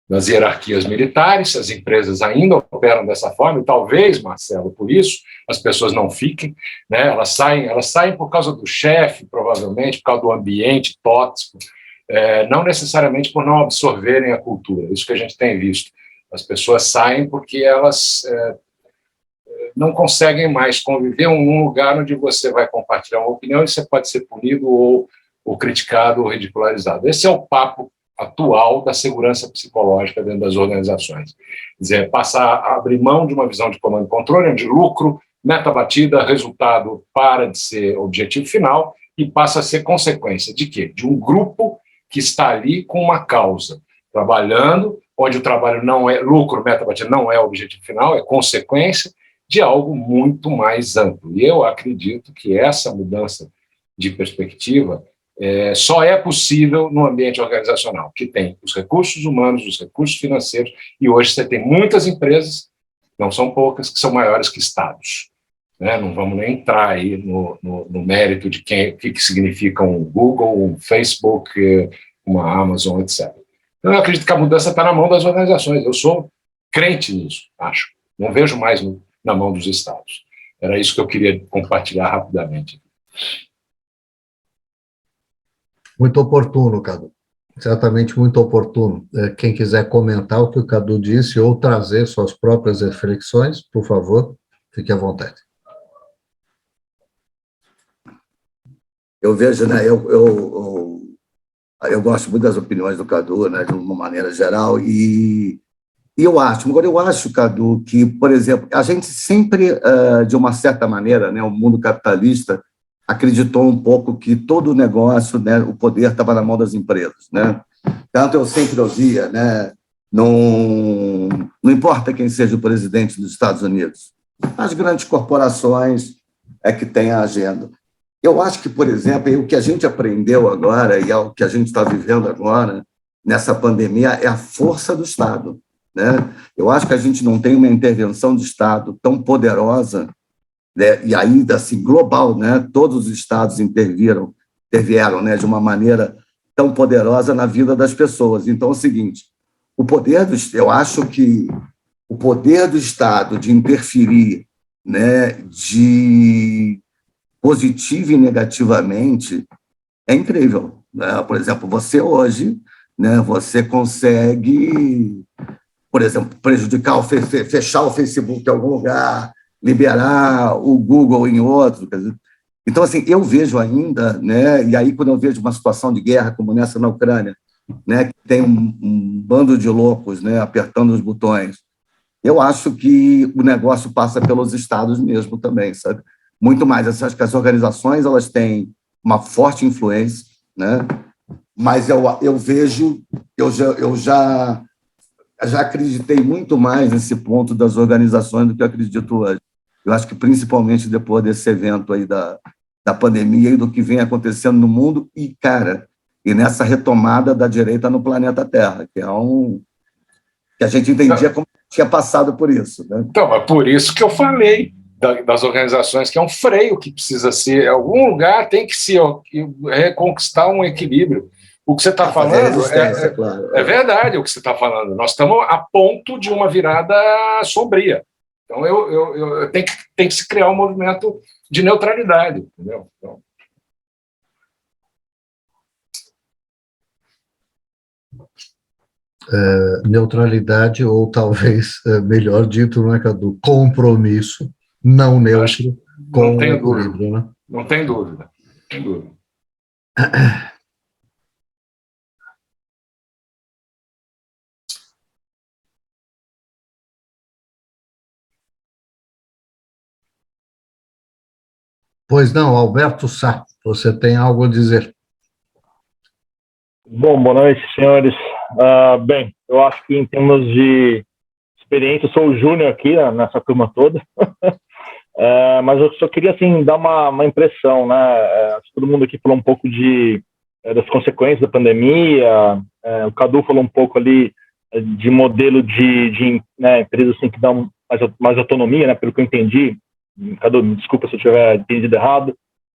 das hierarquias militares. As empresas ainda operam dessa forma, e talvez, Marcelo, por isso as pessoas não fiquem, né? Elas saem por causa do chefe, provavelmente, por causa do ambiente tóxico, não necessariamente por não absorverem a cultura. Isso que a gente tem visto. As pessoas saem porque elas não conseguem mais conviver num lugar onde você vai compartilhar uma opinião e você pode ser punido ou criticado ou ridicularizado. Esse é o papo atual da segurança psicológica dentro das organizações. Quer dizer, passar a abrir mão de uma visão de comando e controle, onde lucro, meta batida, resultado para de ser objetivo final e passa a ser consequência de quê? De um grupo que está ali com uma causa, trabalhando, onde o trabalho não é lucro, meta batida não é o objetivo final, é consequência de algo muito mais amplo. E eu acredito que essa mudança de perspectiva só é possível no ambiente organizacional, que tem os recursos humanos, os recursos financeiros, e hoje você tem muitas empresas, não são poucas, que são maiores que estados. Né? Não vamos nem entrar aí no mérito de o que significa um Google, um Facebook, uma Amazon, etc. Eu acredito que a mudança está na mão das organizações. Eu sou crente nisso, acho. Não vejo mais na mão dos estados. Era isso que eu queria compartilhar rapidamente. Muito oportuno, Cadu. Certamente muito oportuno. Quem quiser comentar o que o Cadu disse ou trazer suas próprias reflexões, por favor, fique à vontade. Eu vejo, né, eu gosto muito das opiniões do Cadu, né, de uma maneira geral, e eu acho, Cadu, que, por exemplo, a gente sempre, de uma certa maneira, né, o mundo capitalista acreditou um pouco que todo o negócio, né, o poder estava na mão das empresas, né? Tanto eu sempre ouvia, né, não importa quem seja o presidente dos Estados Unidos, as grandes corporações é que têm a agenda. Eu acho que, por exemplo, o que a gente aprendeu agora e é o que a gente está vivendo agora nessa pandemia é a força do Estado, né? Eu acho que a gente não tem uma intervenção de Estado tão poderosa, né, e ainda assim global, né? Todos os estados intervieram, né, de uma maneira tão poderosa na vida das pessoas. Então é o seguinte: eu acho que o poder do Estado de interferir, né, de positivo e negativamente é incrível, né? Por exemplo, você hoje, né, você consegue, por exemplo, prejudicar, fechar o Facebook em algum lugar, liberar o Google em outro. Então, assim, eu vejo ainda, né, e aí quando eu vejo uma situação de guerra como nessa na Ucrânia, né, que tem um bando de loucos, né, apertando os botões, eu acho que o negócio passa pelos estados mesmo também, sabe? Muito mais. Eu acho que as organizações, elas têm uma forte influência, né, mas eu vejo, eu já acreditei muito mais nesse ponto das organizações do que eu acredito hoje. Eu acho que principalmente depois desse evento aí da pandemia e do que vem acontecendo no mundo e, cara, e nessa retomada da direita no planeta Terra, que é que a gente entendia como tinha passado por isso, né? Então, é por isso que eu falei das organizações, que é um freio que precisa ser, em algum lugar tem que se reconquistar um equilíbrio. O que você está falando claro. É verdade o que você está falando. Nós estamos a ponto de uma virada sombria. Então, tem que se criar um movimento de neutralidade, entendeu? Então, neutralidade, ou talvez, melhor dito, não é, Cadu, compromisso não neutro com o equilíbrio, né? Não tem dúvida. Sem dúvida. Pois não, Alberto Sá, você tem algo a dizer? Bom, boa noite, senhores. Bem, eu acho que em termos de experiência, eu sou o Júnior aqui nessa turma toda, mas eu só queria assim, dar uma impressão, né? Todo mundo aqui falou um pouco das consequências da pandemia, o Cadu falou um pouco ali de modelo de né, empresas assim, que dão mais autonomia, né, pelo que eu entendi, desculpa se eu tiver entendido errado,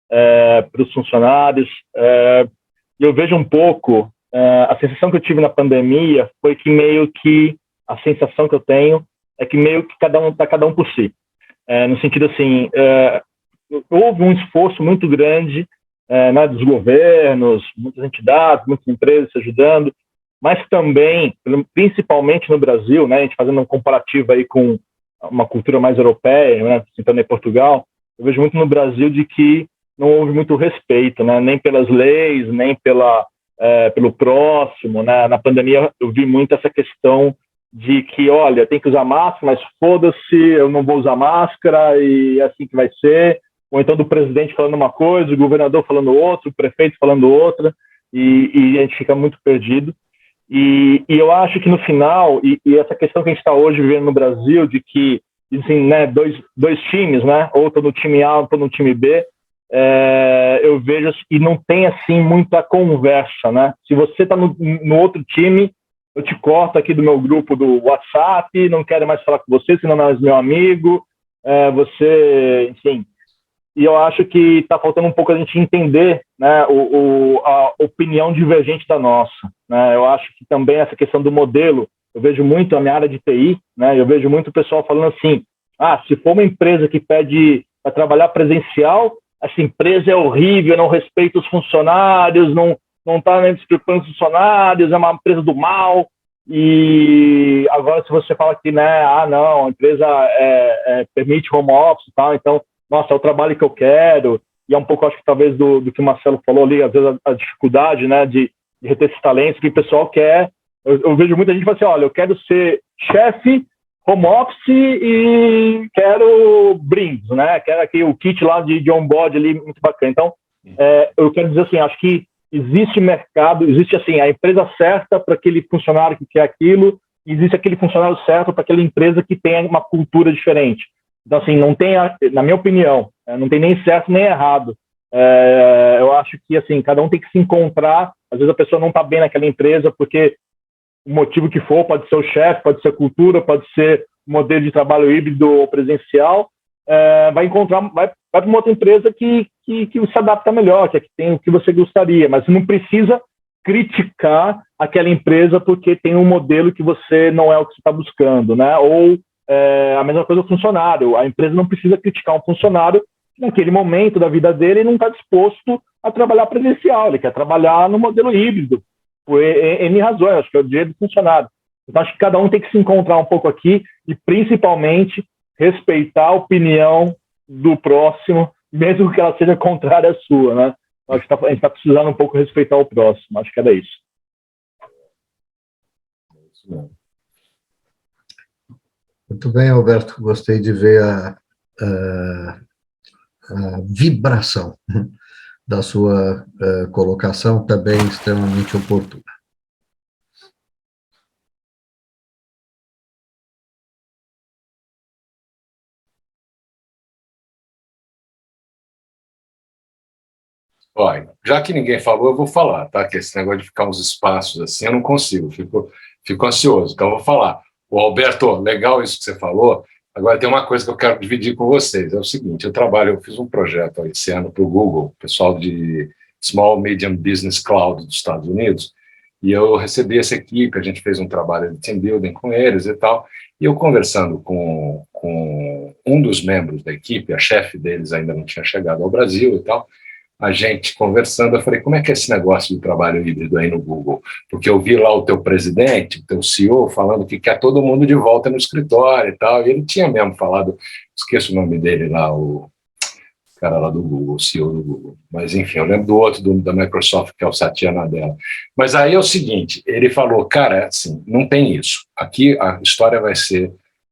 para os funcionários. Eu vejo um pouco, a sensação que eu tive na pandemia foi que meio que, a sensação que eu tenho é que meio que cada um por si. No sentido assim, houve um esforço muito grande né, dos governos, muitas entidades, muitas empresas se ajudando, mas também, principalmente no Brasil, né, a gente fazendo um comparativo aí com uma cultura mais europeia, né, citando aí Portugal, eu vejo muito no Brasil de que não houve muito respeito, né, nem pelas leis, nem pelo próximo, né. Na pandemia eu vi muito essa questão de que, olha, tem que usar máscara, mas foda-se, eu não vou usar máscara e é assim que vai ser, ou então do presidente falando uma coisa, o governador falando outra, o prefeito falando outra, e a gente fica muito perdido. E eu acho que no final, e essa questão que a gente está hoje vivendo no Brasil, de que, assim, né, dois times, né, ou estou no time A ou estou no time B, eu vejo e não tem assim muita conversa, né? Se você está no outro time, eu te corto aqui do meu grupo do WhatsApp, não quero mais falar com você, senão não é meu amigo, enfim. E eu acho que está faltando um pouco a gente entender, né, a opinião divergente da nossa, né? Eu acho que também essa questão do modelo, eu vejo muito a minha área de TI, né, eu vejo muito o pessoal falando assim, se for uma empresa que pede para trabalhar presencial, essa empresa é horrível, não respeita os funcionários, não está nem desculpando os funcionários, é uma empresa do mal. E agora se você fala que, né, não, a empresa permite home office e tal, então, nossa, é o trabalho que eu quero, e é um pouco, acho que talvez do que o Marcelo falou ali, às vezes a dificuldade, né, de reter esses talentos, que o pessoal quer, eu vejo muita gente falando assim, olha, eu quero ser chefe, home office e quero brindes, né, quero aqui o kit lá de onboard ali, muito bacana. Então, eu quero dizer assim, acho que existe mercado, existe assim, a empresa certa para aquele funcionário que quer aquilo, e existe aquele funcionário certo para aquela empresa que tem uma cultura diferente. Então, assim, não tem, na minha opinião, não tem nem certo nem errado. Eu acho que, assim, cada um tem que se encontrar. Às vezes a pessoa não está bem naquela empresa porque o motivo que for, pode ser o chefe, pode ser a cultura, pode ser o modelo de trabalho híbrido ou presencial, vai para uma outra empresa que se adapta melhor, que tem o que você gostaria, mas não precisa criticar aquela empresa porque tem um modelo que você não é o que você está buscando, né? Ou a mesma coisa do funcionário. A empresa não precisa criticar um funcionário que naquele momento da vida dele ele não está disposto a trabalhar presencial, ele quer trabalhar no modelo híbrido, por N razões, acho que é o direito do funcionário. Então acho que cada um tem que se encontrar um pouco aqui e principalmente respeitar a opinião do próximo, mesmo que ela seja contrária à sua, né? Acho que a gente está precisando um pouco respeitar o próximo, acho que era isso. Muito bem, Alberto, gostei de ver a vibração da sua colocação, também extremamente oportuna. Olha, já que ninguém falou, eu vou falar, tá? Que esse negócio de ficar uns espaços assim, eu não consigo, fico ansioso, então eu vou falar. O Alberto, legal isso que você falou. Agora tem uma coisa que eu quero dividir com vocês, é o seguinte, eu fiz um projeto esse ano para o Google, pessoal de Small Medium Business Cloud dos Estados Unidos, e eu recebi essa equipe, a gente fez um trabalho de team building com eles e tal, e eu conversando com um dos membros da equipe, a chefe deles ainda não tinha chegado ao Brasil e tal, a gente conversando, eu falei, como é que é esse negócio do trabalho híbrido aí no Google? Porque eu vi lá o teu presidente, o teu CEO, falando que quer todo mundo de volta no escritório e tal, e ele tinha mesmo falado, esqueço o nome dele lá, o cara lá do Google, o CEO do Google, mas enfim, eu lembro do outro da Microsoft, que é o Satya Nadella. Mas aí é o seguinte, ele falou, cara, assim, não tem isso, aqui a história vai ser,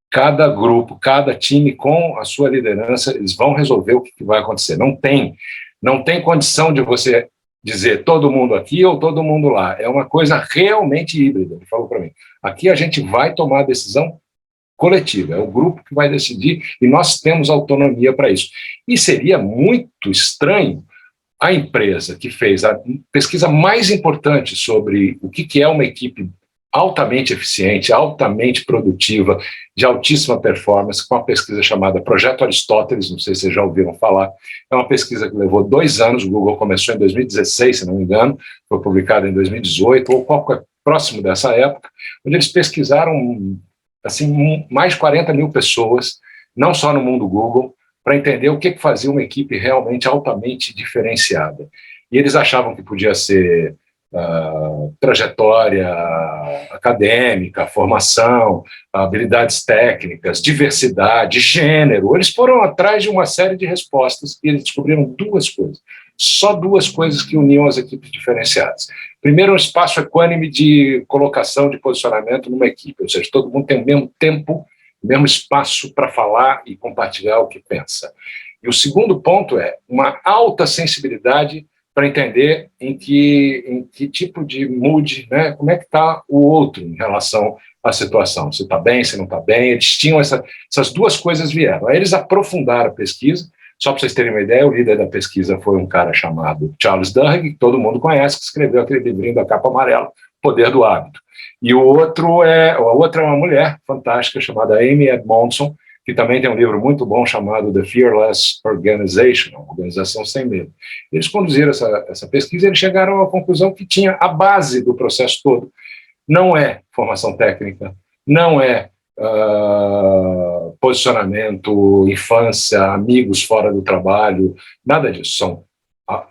cada grupo, cada time com a sua liderança, eles vão resolver o que vai acontecer, não tem condição de você dizer todo mundo aqui ou todo mundo lá. É uma coisa realmente híbrida, ele falou para mim. Aqui a gente vai tomar a decisão coletiva, é o grupo que vai decidir e nós temos autonomia para isso. E seria muito estranho a empresa que fez a pesquisa mais importante sobre o que é uma equipe altamente eficiente, altamente produtiva, de altíssima performance, com uma pesquisa chamada Projeto Aristóteles, não sei se vocês já ouviram falar, é uma pesquisa que levou 2 anos, o Google começou em 2016, se não me engano, foi publicada em 2018, ou qualquer próximo dessa época, onde eles pesquisaram assim, mais de 40 mil pessoas, não só no mundo Google, para entender o que fazia uma equipe realmente altamente diferenciada. E eles achavam que podia ser trajetória acadêmica, formação, habilidades técnicas, diversidade, gênero. Eles foram atrás de uma série de respostas e eles descobriram 2 coisas. Só 2 coisas que uniam as equipes diferenciadas. Primeiro, um espaço equânime de colocação, de posicionamento numa equipe, ou seja, todo mundo tem o mesmo tempo, o mesmo espaço para falar e compartilhar o que pensa. E o segundo ponto é uma alta sensibilidade para entender em que tipo de mood, né, como é que está o outro em relação à situação, se está bem, se não está bem. Eles tinham essas 2 coisas vieram. Aí eles aprofundaram a pesquisa. Só para vocês terem uma ideia, o líder da pesquisa foi um cara chamado Charles Duhigg, que todo mundo conhece, que escreveu aquele livrinho da capa amarela, Poder do Hábito. E a outra é uma mulher fantástica chamada Amy Edmondson, que também tem um livro muito bom chamado The Fearless Organization, Organização Sem Medo. Eles conduziram essa pesquisa e eles chegaram à conclusão que tinha a base do processo todo. Não é formação técnica, não é posicionamento, infância, amigos fora do trabalho, nada disso. São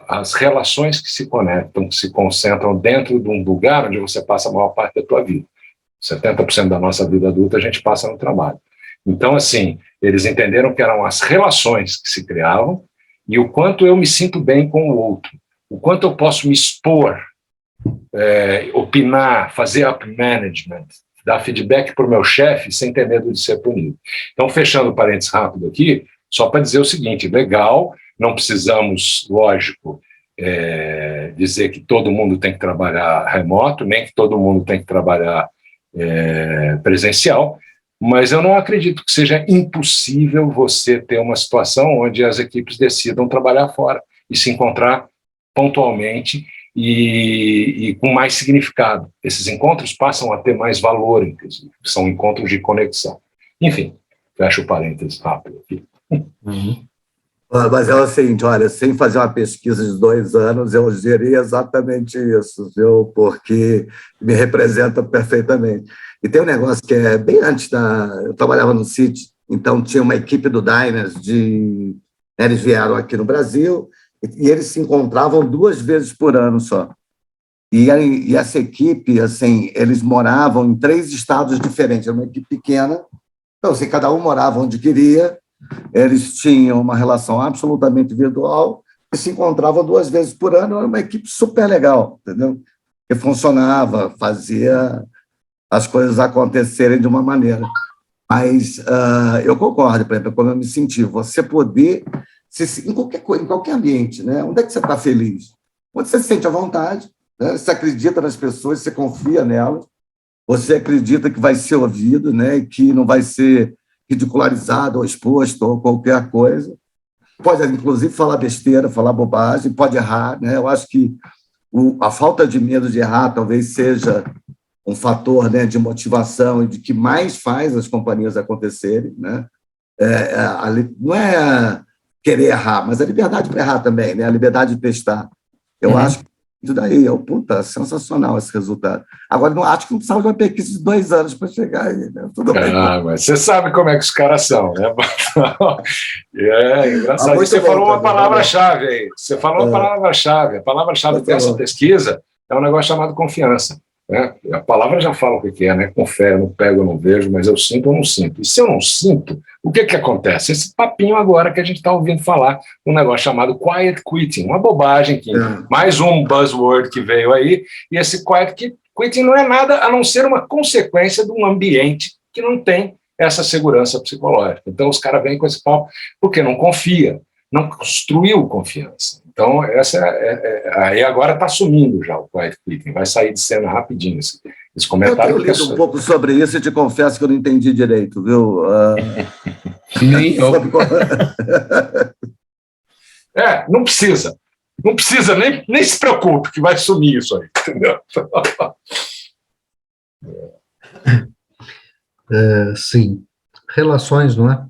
as relações que se conectam, que se concentram dentro de um lugar onde você passa a maior parte da tua vida. 70% da nossa vida adulta a gente passa no trabalho. Então, assim, eles entenderam que eram as relações que se criavam e o quanto eu me sinto bem com o outro, o quanto eu posso me expor, opinar, fazer up management, dar feedback para o meu chefe sem ter medo de ser punido. Então, fechando o parênteses rápido aqui, só para dizer o seguinte, legal, não precisamos, lógico, dizer que todo mundo tem que trabalhar remoto, nem que todo mundo tem que trabalhar presencial, mas eu não acredito que seja impossível você ter uma situação onde as equipes decidam trabalhar fora e se encontrar pontualmente e com mais significado. Esses encontros passam a ter mais valor, inclusive, são encontros de conexão. Enfim, fecho o parênteses rápido aqui. Mas é o seguinte, olha, sem fazer uma pesquisa de 2 anos, eu diria exatamente isso, viu? Porque me representa perfeitamente. E tem um negócio que é bem antes eu trabalhava no City, então tinha uma equipe do Diners, eles vieram aqui no Brasil e eles se encontravam 2 vezes por ano só. E essa equipe, assim, eles moravam em 3 estados diferentes, era uma equipe pequena, então assim, cada um morava onde queria. Eles tinham uma relação absolutamente virtual e se encontravam 2 vezes por ano. Era uma equipe super legal, entendeu? Que funcionava, fazia as coisas acontecerem de uma maneira. Mas eu concordo, por exemplo, como eu me senti, você poder, em qualquer ambiente, né? Onde é que você está feliz? Onde você se sente à vontade, né? Você acredita nas pessoas, você confia nelas, você acredita que vai ser ouvido, né? E que não vai ser ridicularizado ou exposto ou qualquer coisa. Pode, inclusive, falar besteira, falar bobagem, pode errar, né? Eu acho que a falta de medo de errar talvez seja um fator, né, de motivação e de que mais faz as companhias acontecerem, né? Não é querer errar, mas a liberdade para errar também, né? A liberdade de testar. Eu acho que isso daí é sensacional esse resultado. Agora, não acho que não precisava de uma pesquisa de 2 anos para chegar aí, né? Tudo bem. Mas você sabe como é que os caras são, né? É engraçado. Você falou uma palavra-chave aí. Você falou uma palavra-chave. A palavra-chave dessa pesquisa é um negócio chamado confiança. Né? A palavra já fala o que é, né? Com fé, eu não pego, eu não vejo, mas eu sinto ou não sinto. E se eu não sinto, o que acontece? Esse papinho agora que a gente está ouvindo falar, um negócio chamado quiet quitting, uma bobagem, que mais um buzzword que veio aí, e esse quiet quitting não é nada a não ser uma consequência de um ambiente que não tem essa segurança psicológica. Então os caras vêm com esse papo porque não confia, não construiu confiança. Então, aí agora está sumindo já o quiet quitting, vai sair de cena rapidinho esse comentário. Eu tenho lido um pouco sobre isso e te confesso que eu não entendi direito, viu? Nem eu. Não precisa. Não precisa, nem se preocupe que vai sumir isso aí, entendeu? Sim, relações, não é?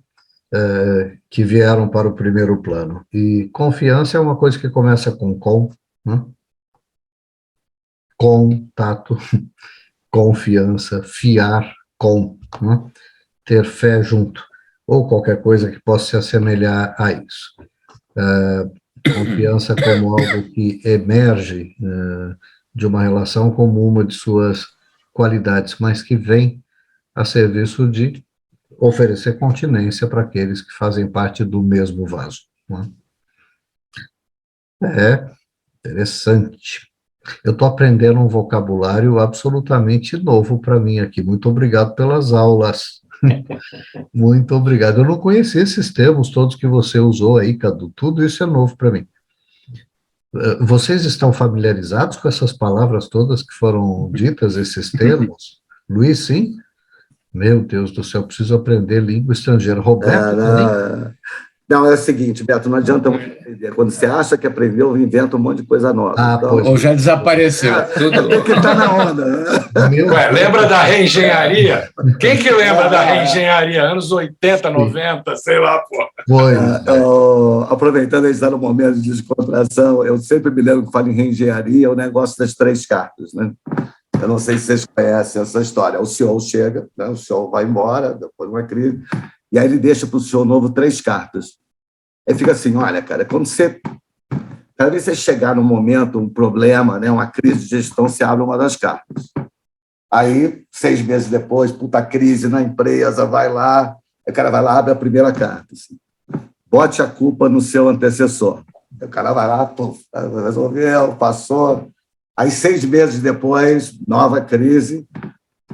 Que vieram para o primeiro plano. E confiança é uma coisa que começa com, né? Contato, confiança, fiar com, né? Ter fé junto, ou qualquer coisa que possa se assemelhar a isso. Confiança como algo que emerge de uma relação como uma de suas qualidades, mas que vem a serviço de oferecer continência para aqueles que fazem parte do mesmo vaso. Né? É interessante. Eu estou aprendendo um vocabulário absolutamente novo para mim aqui. Muito obrigado pelas aulas. Muito obrigado. Eu não conhecia esses termos todos que você usou aí, Cadu. Tudo isso é novo para mim. Vocês estão familiarizados com essas palavras todas que foram ditas, esses termos? Luiz, sim? Meu Deus do céu, preciso aprender língua estrangeira. Roberto, também? Não, é o seguinte, Beto, não adianta muito aprender. Quando você acha que aprendeu, inventa um monte de coisa nova. Ou já desapareceu. Tem que estar na onda. Né? Ué, lembra da reengenharia? Quem que lembra da reengenharia? Anos 80, 90, sei lá, pô. Foi. Aproveitando a gente está no momento de descontração, eu sempre me lembro que falo em reengenharia, o negócio das 3 cartas, né? Eu não sei se vocês conhecem essa história. O CEO chega, né? O CEO vai embora, depois de uma crise, e aí ele deixa para o CEO novo 3 cartas. Aí fica assim, olha, cara, cada vez que você chegar num momento, um problema, né, uma crise de gestão, você abre uma das cartas. Aí, 6 meses depois, puta crise na empresa, vai lá, o cara vai lá, abre a primeira carta. Assim, bote a culpa no seu antecessor. O cara vai lá, resolveu, passou. Aí, 6 meses depois, nova crise,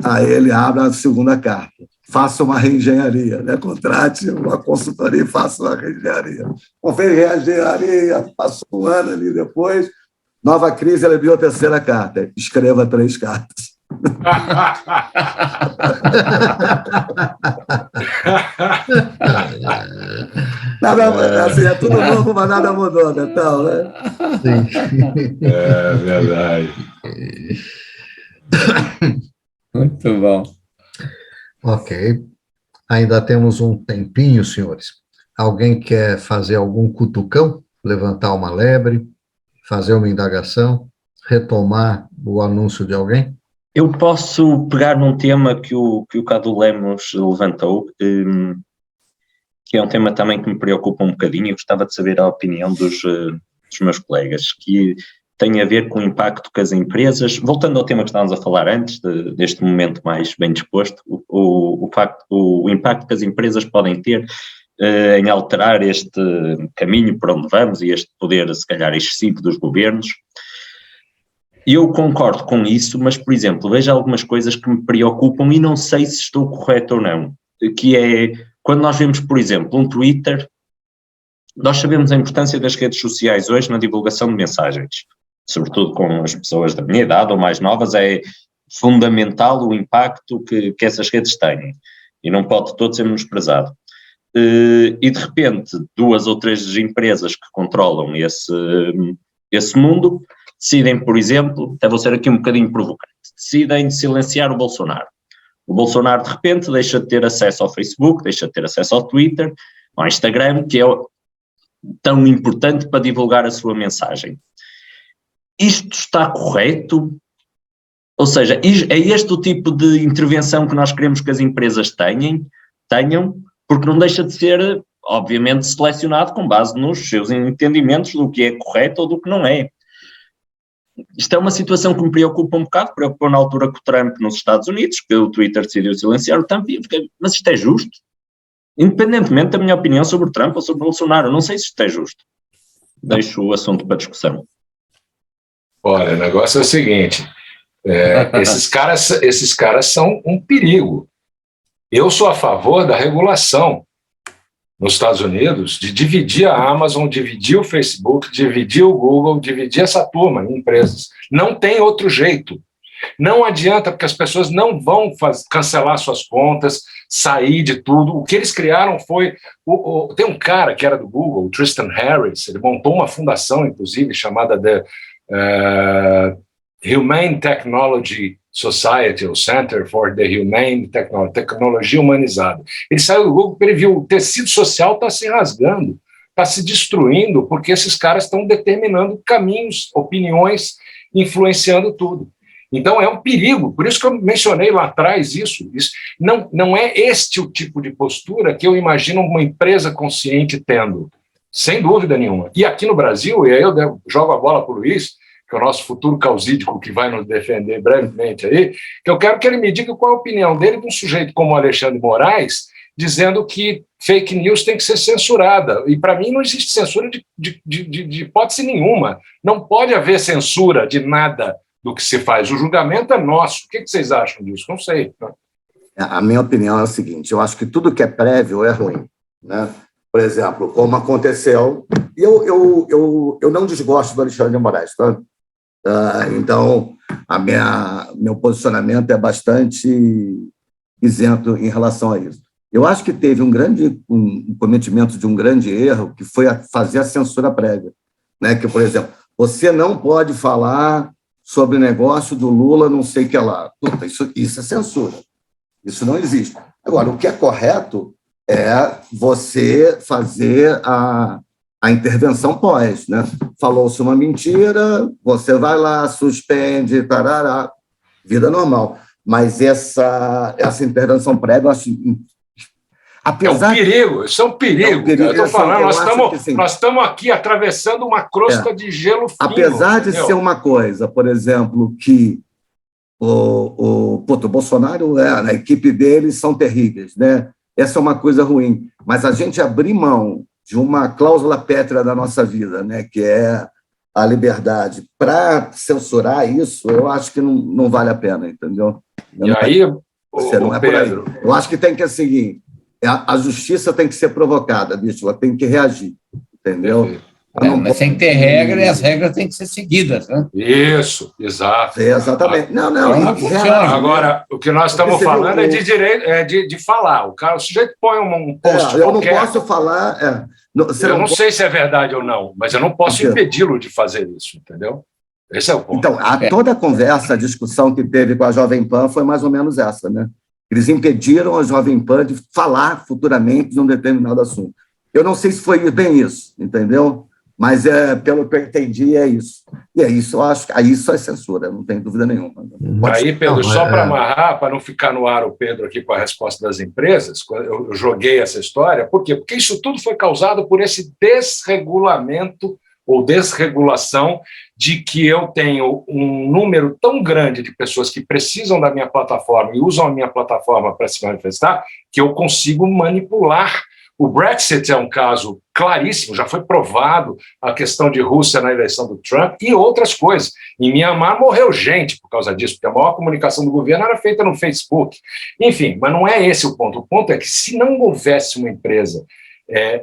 aí ele abre a segunda carta. Faça uma reengenharia, né? Contrate uma consultoria e faça uma reengenharia. Bom, fez reengenharia, passou um ano ali depois, nova crise, ele abriu a terceira carta. Escreva 3 cartas. Assim, é tudo novo, mas nada mudou, Betão, né? Sim. É verdade. Muito bom. Ok. Ainda temos um tempinho, senhores. Alguém quer fazer algum cutucão? Levantar uma lebre? Fazer uma indagação? Retomar o anúncio de alguém? Eu posso pegar num tema que o Cadu Lemos levantou, que é um tema também que me preocupa um bocadinho, e gostava de saber a opinião dos meus colegas, que tem a ver com o impacto que as empresas, voltando ao tema que estávamos a falar antes, deste momento mais bem disposto, o impacto que as empresas podem ter em alterar este caminho para onde vamos e este poder, se calhar, excessivo dos governos. Eu concordo com isso, mas, por exemplo, vejo algumas coisas que me preocupam e não sei se estou correto ou não, que é, quando nós vemos, por exemplo, um Twitter, nós sabemos a importância das redes sociais hoje na divulgação de mensagens, sobretudo com as pessoas da minha idade ou mais novas, é fundamental o impacto que essas redes têm e não pode todo ser menosprezado. E, de repente, 2 ou 3 empresas que controlam esse mundo decidem, por exemplo, até vou ser aqui um bocadinho provocante, decidem silenciar o Bolsonaro. O Bolsonaro, de repente, deixa de ter acesso ao Facebook, deixa de ter acesso ao Twitter, ao Instagram, que é tão importante para divulgar a sua mensagem. Isto está correto? Ou seja, é este o tipo de intervenção que nós queremos que as empresas tenham, porque não deixa de ser, obviamente, selecionado com base nos seus entendimentos do que é correto ou do que não é. Isto é uma situação que me preocupa um bocado, preocupou na altura com o Trump nos Estados Unidos, que o Twitter decidiu silenciar o Trump, e eu fiquei, mas isto é justo? Independentemente da minha opinião sobre o Trump ou sobre o Bolsonaro, não sei se isto é justo. Deixo o assunto para discussão. Olha, o negócio é o seguinte, esses caras são um perigo. Eu sou a favor da regulação nos Estados Unidos de dividir a Amazon, dividir o Facebook, dividir o Google, dividir essa turma em empresas. Não tem outro jeito. Não adianta, porque as pessoas não vão cancelar suas contas, sair de tudo. O que eles criaram foi... tem um cara que era do Google, o Tristan Harris, ele montou uma fundação, inclusive, chamada The Humane Technology Society, o Center for the Humane Technology, Tecnologia Humanizada. Ele saiu do Google porque ele viu o tecido social está se rasgando, está se destruindo, porque esses caras estão determinando caminhos, opiniões, influenciando tudo. Então, é um perigo, por isso que eu mencionei lá atrás isso não é este o tipo de postura que eu imagino uma empresa consciente tendo, sem dúvida nenhuma. E aqui no Brasil, e aí eu jogo a bola para o Luiz, que é o nosso futuro causídico que vai nos defender brevemente aí, que eu quero que ele me diga qual é a opinião dele de um sujeito como o Alexandre Moraes, dizendo que fake news tem que ser censurada. E, para mim, não existe censura de hipótese nenhuma. Não pode haver censura de nada do que se faz. O julgamento é nosso. O que vocês acham disso? Não sei. A minha opinião é o seguinte, eu acho que tudo que é prévio é ruim, né? Por exemplo, como aconteceu, e eu não desgosto do Alexandre de Moraes, tá? Então, meu posicionamento é bastante isento em relação a isso. Eu acho que teve um cometimento de um grande erro, que foi fazer a censura prévia, né? Que, por exemplo, você não pode falar sobre o negócio do Lula, não sei o que lá. Puta, isso é censura. Isso não existe. Agora, o que é correto é você fazer a intervenção pós, né? Falou-se uma mentira, você vai lá, suspende, tarará, vida normal. Mas essa intervenção prévia, eu acho... Apesar isso é um perigo. Eu estou falando, nós estamos aqui atravessando uma crosta de gelo fino. Apesar de ser uma coisa, por exemplo, que o Bolsonaro, a equipe dele são terríveis, né? Essa é uma coisa ruim. Mas a gente abrir mão de uma cláusula pétrea da nossa vida, né, que é a liberdade, para censurar isso, eu acho que não vale a pena, entendeu? E aí, você não é Pedro, por aí. Eu acho que tem que seguir. A justiça tem que ser provocada, bicho, ela tem que reagir, entendeu? Mas tem que ter regra e as regras têm que ser seguidas, né? Isso, exato. Exatamente. Agora, o que nós estamos falando é de direito, de falar. O sujeito põe um post eu qualquer. Eu não posso falar... eu não sei se é verdade ou não, mas eu não posso impedi-lo de fazer isso, entendeu? Esse é o ponto. Então, toda a conversa, a discussão que teve com a Jovem Pan foi mais ou menos essa, né? Eles impediram a Jovem Pan de falar futuramente de um determinado assunto. Eu não sei se foi bem isso, entendeu? Mas, pelo que eu entendi, é isso. E é isso, eu acho que isso é censura, não tem dúvida nenhuma. Aí, Pedro, só para amarrar, para não ficar no ar o Pedro aqui com a resposta das empresas, eu joguei essa história, por quê? Porque isso tudo foi causado por esse desregulamento ou desregulação de que eu tenho um número tão grande de pessoas que precisam da minha plataforma e usam a minha plataforma para se manifestar, que eu consigo manipular. O Brexit é um caso claríssimo, já foi provado a questão de Rússia na eleição do Trump e outras coisas. Em Mianmar morreu gente por causa disso, porque a maior comunicação do governo era feita no Facebook. Enfim, mas não é esse o ponto. O ponto é que se não houvesse uma empresa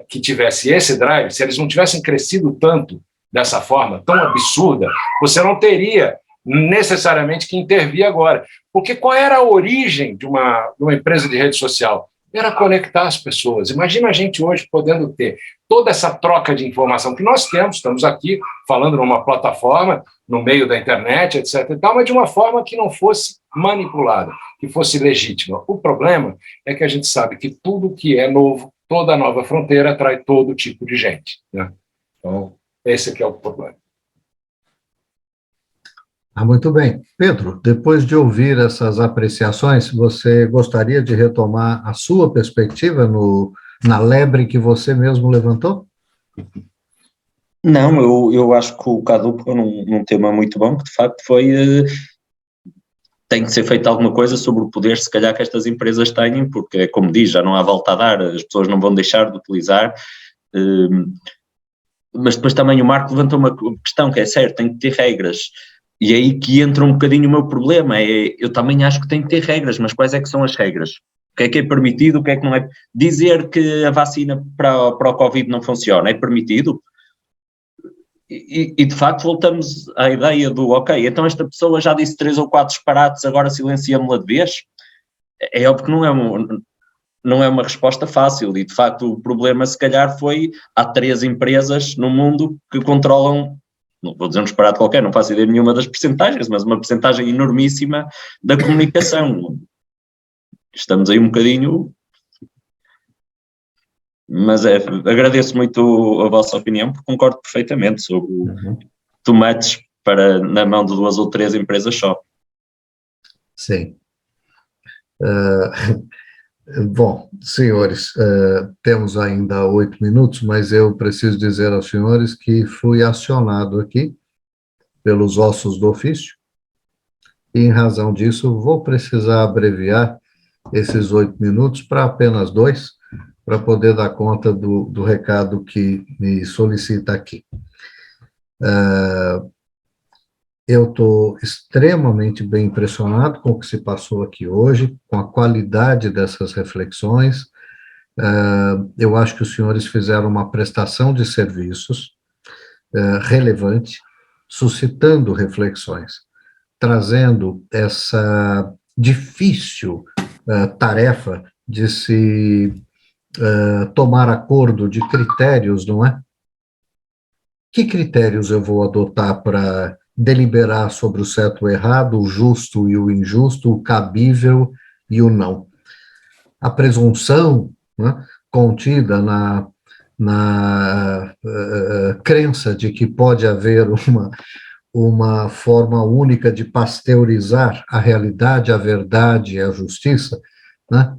que tivesse esse drive, se eles não tivessem crescido tanto dessa forma, tão absurda, você não teria necessariamente que intervir agora. Porque qual era a origem de uma empresa de rede social? Era conectar as pessoas. Imagina a gente hoje podendo ter toda essa troca de informação que nós temos, estamos aqui falando numa plataforma, no meio da internet, etc. e tal, mas de uma forma que não fosse manipulada, que fosse legítima. O problema é que a gente sabe que tudo que é novo, toda nova fronteira atrai todo tipo de gente, né? Então, esse aqui é o problema. Muito bem. Pedro, depois de ouvir essas apreciações, você gostaria de retomar a sua perspectiva na lebre que você mesmo levantou? Não, eu acho que o Cadu pôs num tema muito bom, que de facto tem que ser feita alguma coisa sobre o poder, se calhar, que estas empresas têm, porque, como diz, já não há volta a dar, as pessoas não vão deixar de utilizar. Mas depois também o Marco levantou uma questão que é certo, tem que ter regras. E é aí que entra um bocadinho o meu problema, eu também acho que tem que ter regras, mas quais é que são as regras? O que é permitido, o que é que não é? Dizer que a vacina para o Covid não funciona, é permitido? E de facto voltamos à ideia do, ok, então esta pessoa já disse 3 ou 4 disparates, agora silencia-me-la de vez? É óbvio que não é uma resposta fácil, e de facto o problema se calhar foi, há 3 empresas no mundo que controlam não vou dizer um disparate qualquer, não faço ideia nenhuma das percentagens, mas uma percentagem enormíssima da comunicação. Estamos aí um bocadinho... Mas agradeço muito a vossa opinião, porque concordo perfeitamente sobre tomates na mão de 2 ou 3 empresas só. Sim. Bom, senhores, temos ainda 8 minutos, mas eu preciso dizer aos senhores que fui acionado aqui pelos ossos do ofício, e em razão disso vou precisar abreviar esses 8 minutos para apenas 2, para poder dar conta do recado que me solicita aqui. Eu estou extremamente bem impressionado com o que se passou aqui hoje, com a qualidade dessas reflexões. Eu acho que os senhores fizeram uma prestação de serviços relevante, suscitando reflexões, trazendo essa difícil tarefa de se tomar acordo de critérios, não é? Que critérios eu vou adotar para deliberar sobre o certo ou o errado, o justo e o injusto, o cabível e o não? A presunção, né, contida na crença de que pode haver uma forma única de pasteurizar a realidade, a verdade e a justiça, né?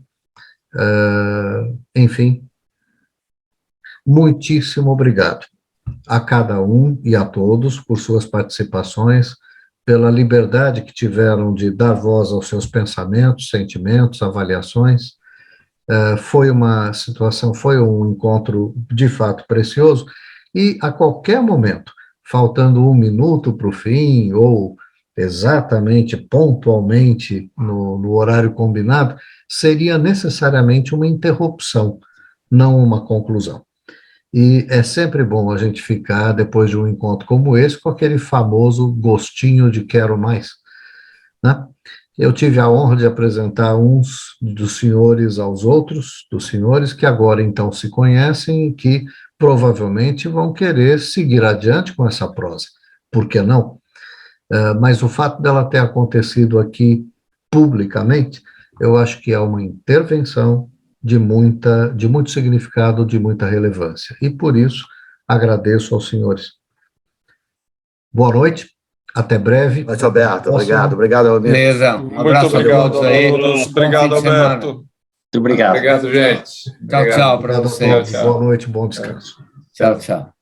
Enfim, muitíssimo obrigado a cada um e a todos por suas participações, pela liberdade que tiveram de dar voz aos seus pensamentos, sentimentos, avaliações. Foi uma situação, foi um encontro de fato precioso, e a qualquer momento, faltando 1 minuto para o fim, ou exatamente, pontualmente, no horário combinado, seria necessariamente uma interrupção, não uma conclusão. E é sempre bom a gente ficar, depois de um encontro como esse, com aquele famoso gostinho de quero mais, né? Eu tive a honra de apresentar uns dos senhores aos outros, dos senhores que agora então se conhecem e que provavelmente vão querer seguir adiante com essa prosa. Por que não? Mas o fato dela ter acontecido aqui publicamente, eu acho que é uma intervenção de muito significado, de muita relevância. E por isso, agradeço aos senhores. Boa noite, até breve. Mas, Alberto, obrigado, Alberto. Beleza, um abraço a todos aí. Obrigado, Alberto. Muito obrigado. Obrigado, gente. Tchau, tchau para vocês. Boa noite, bom descanso. Tchau, tchau.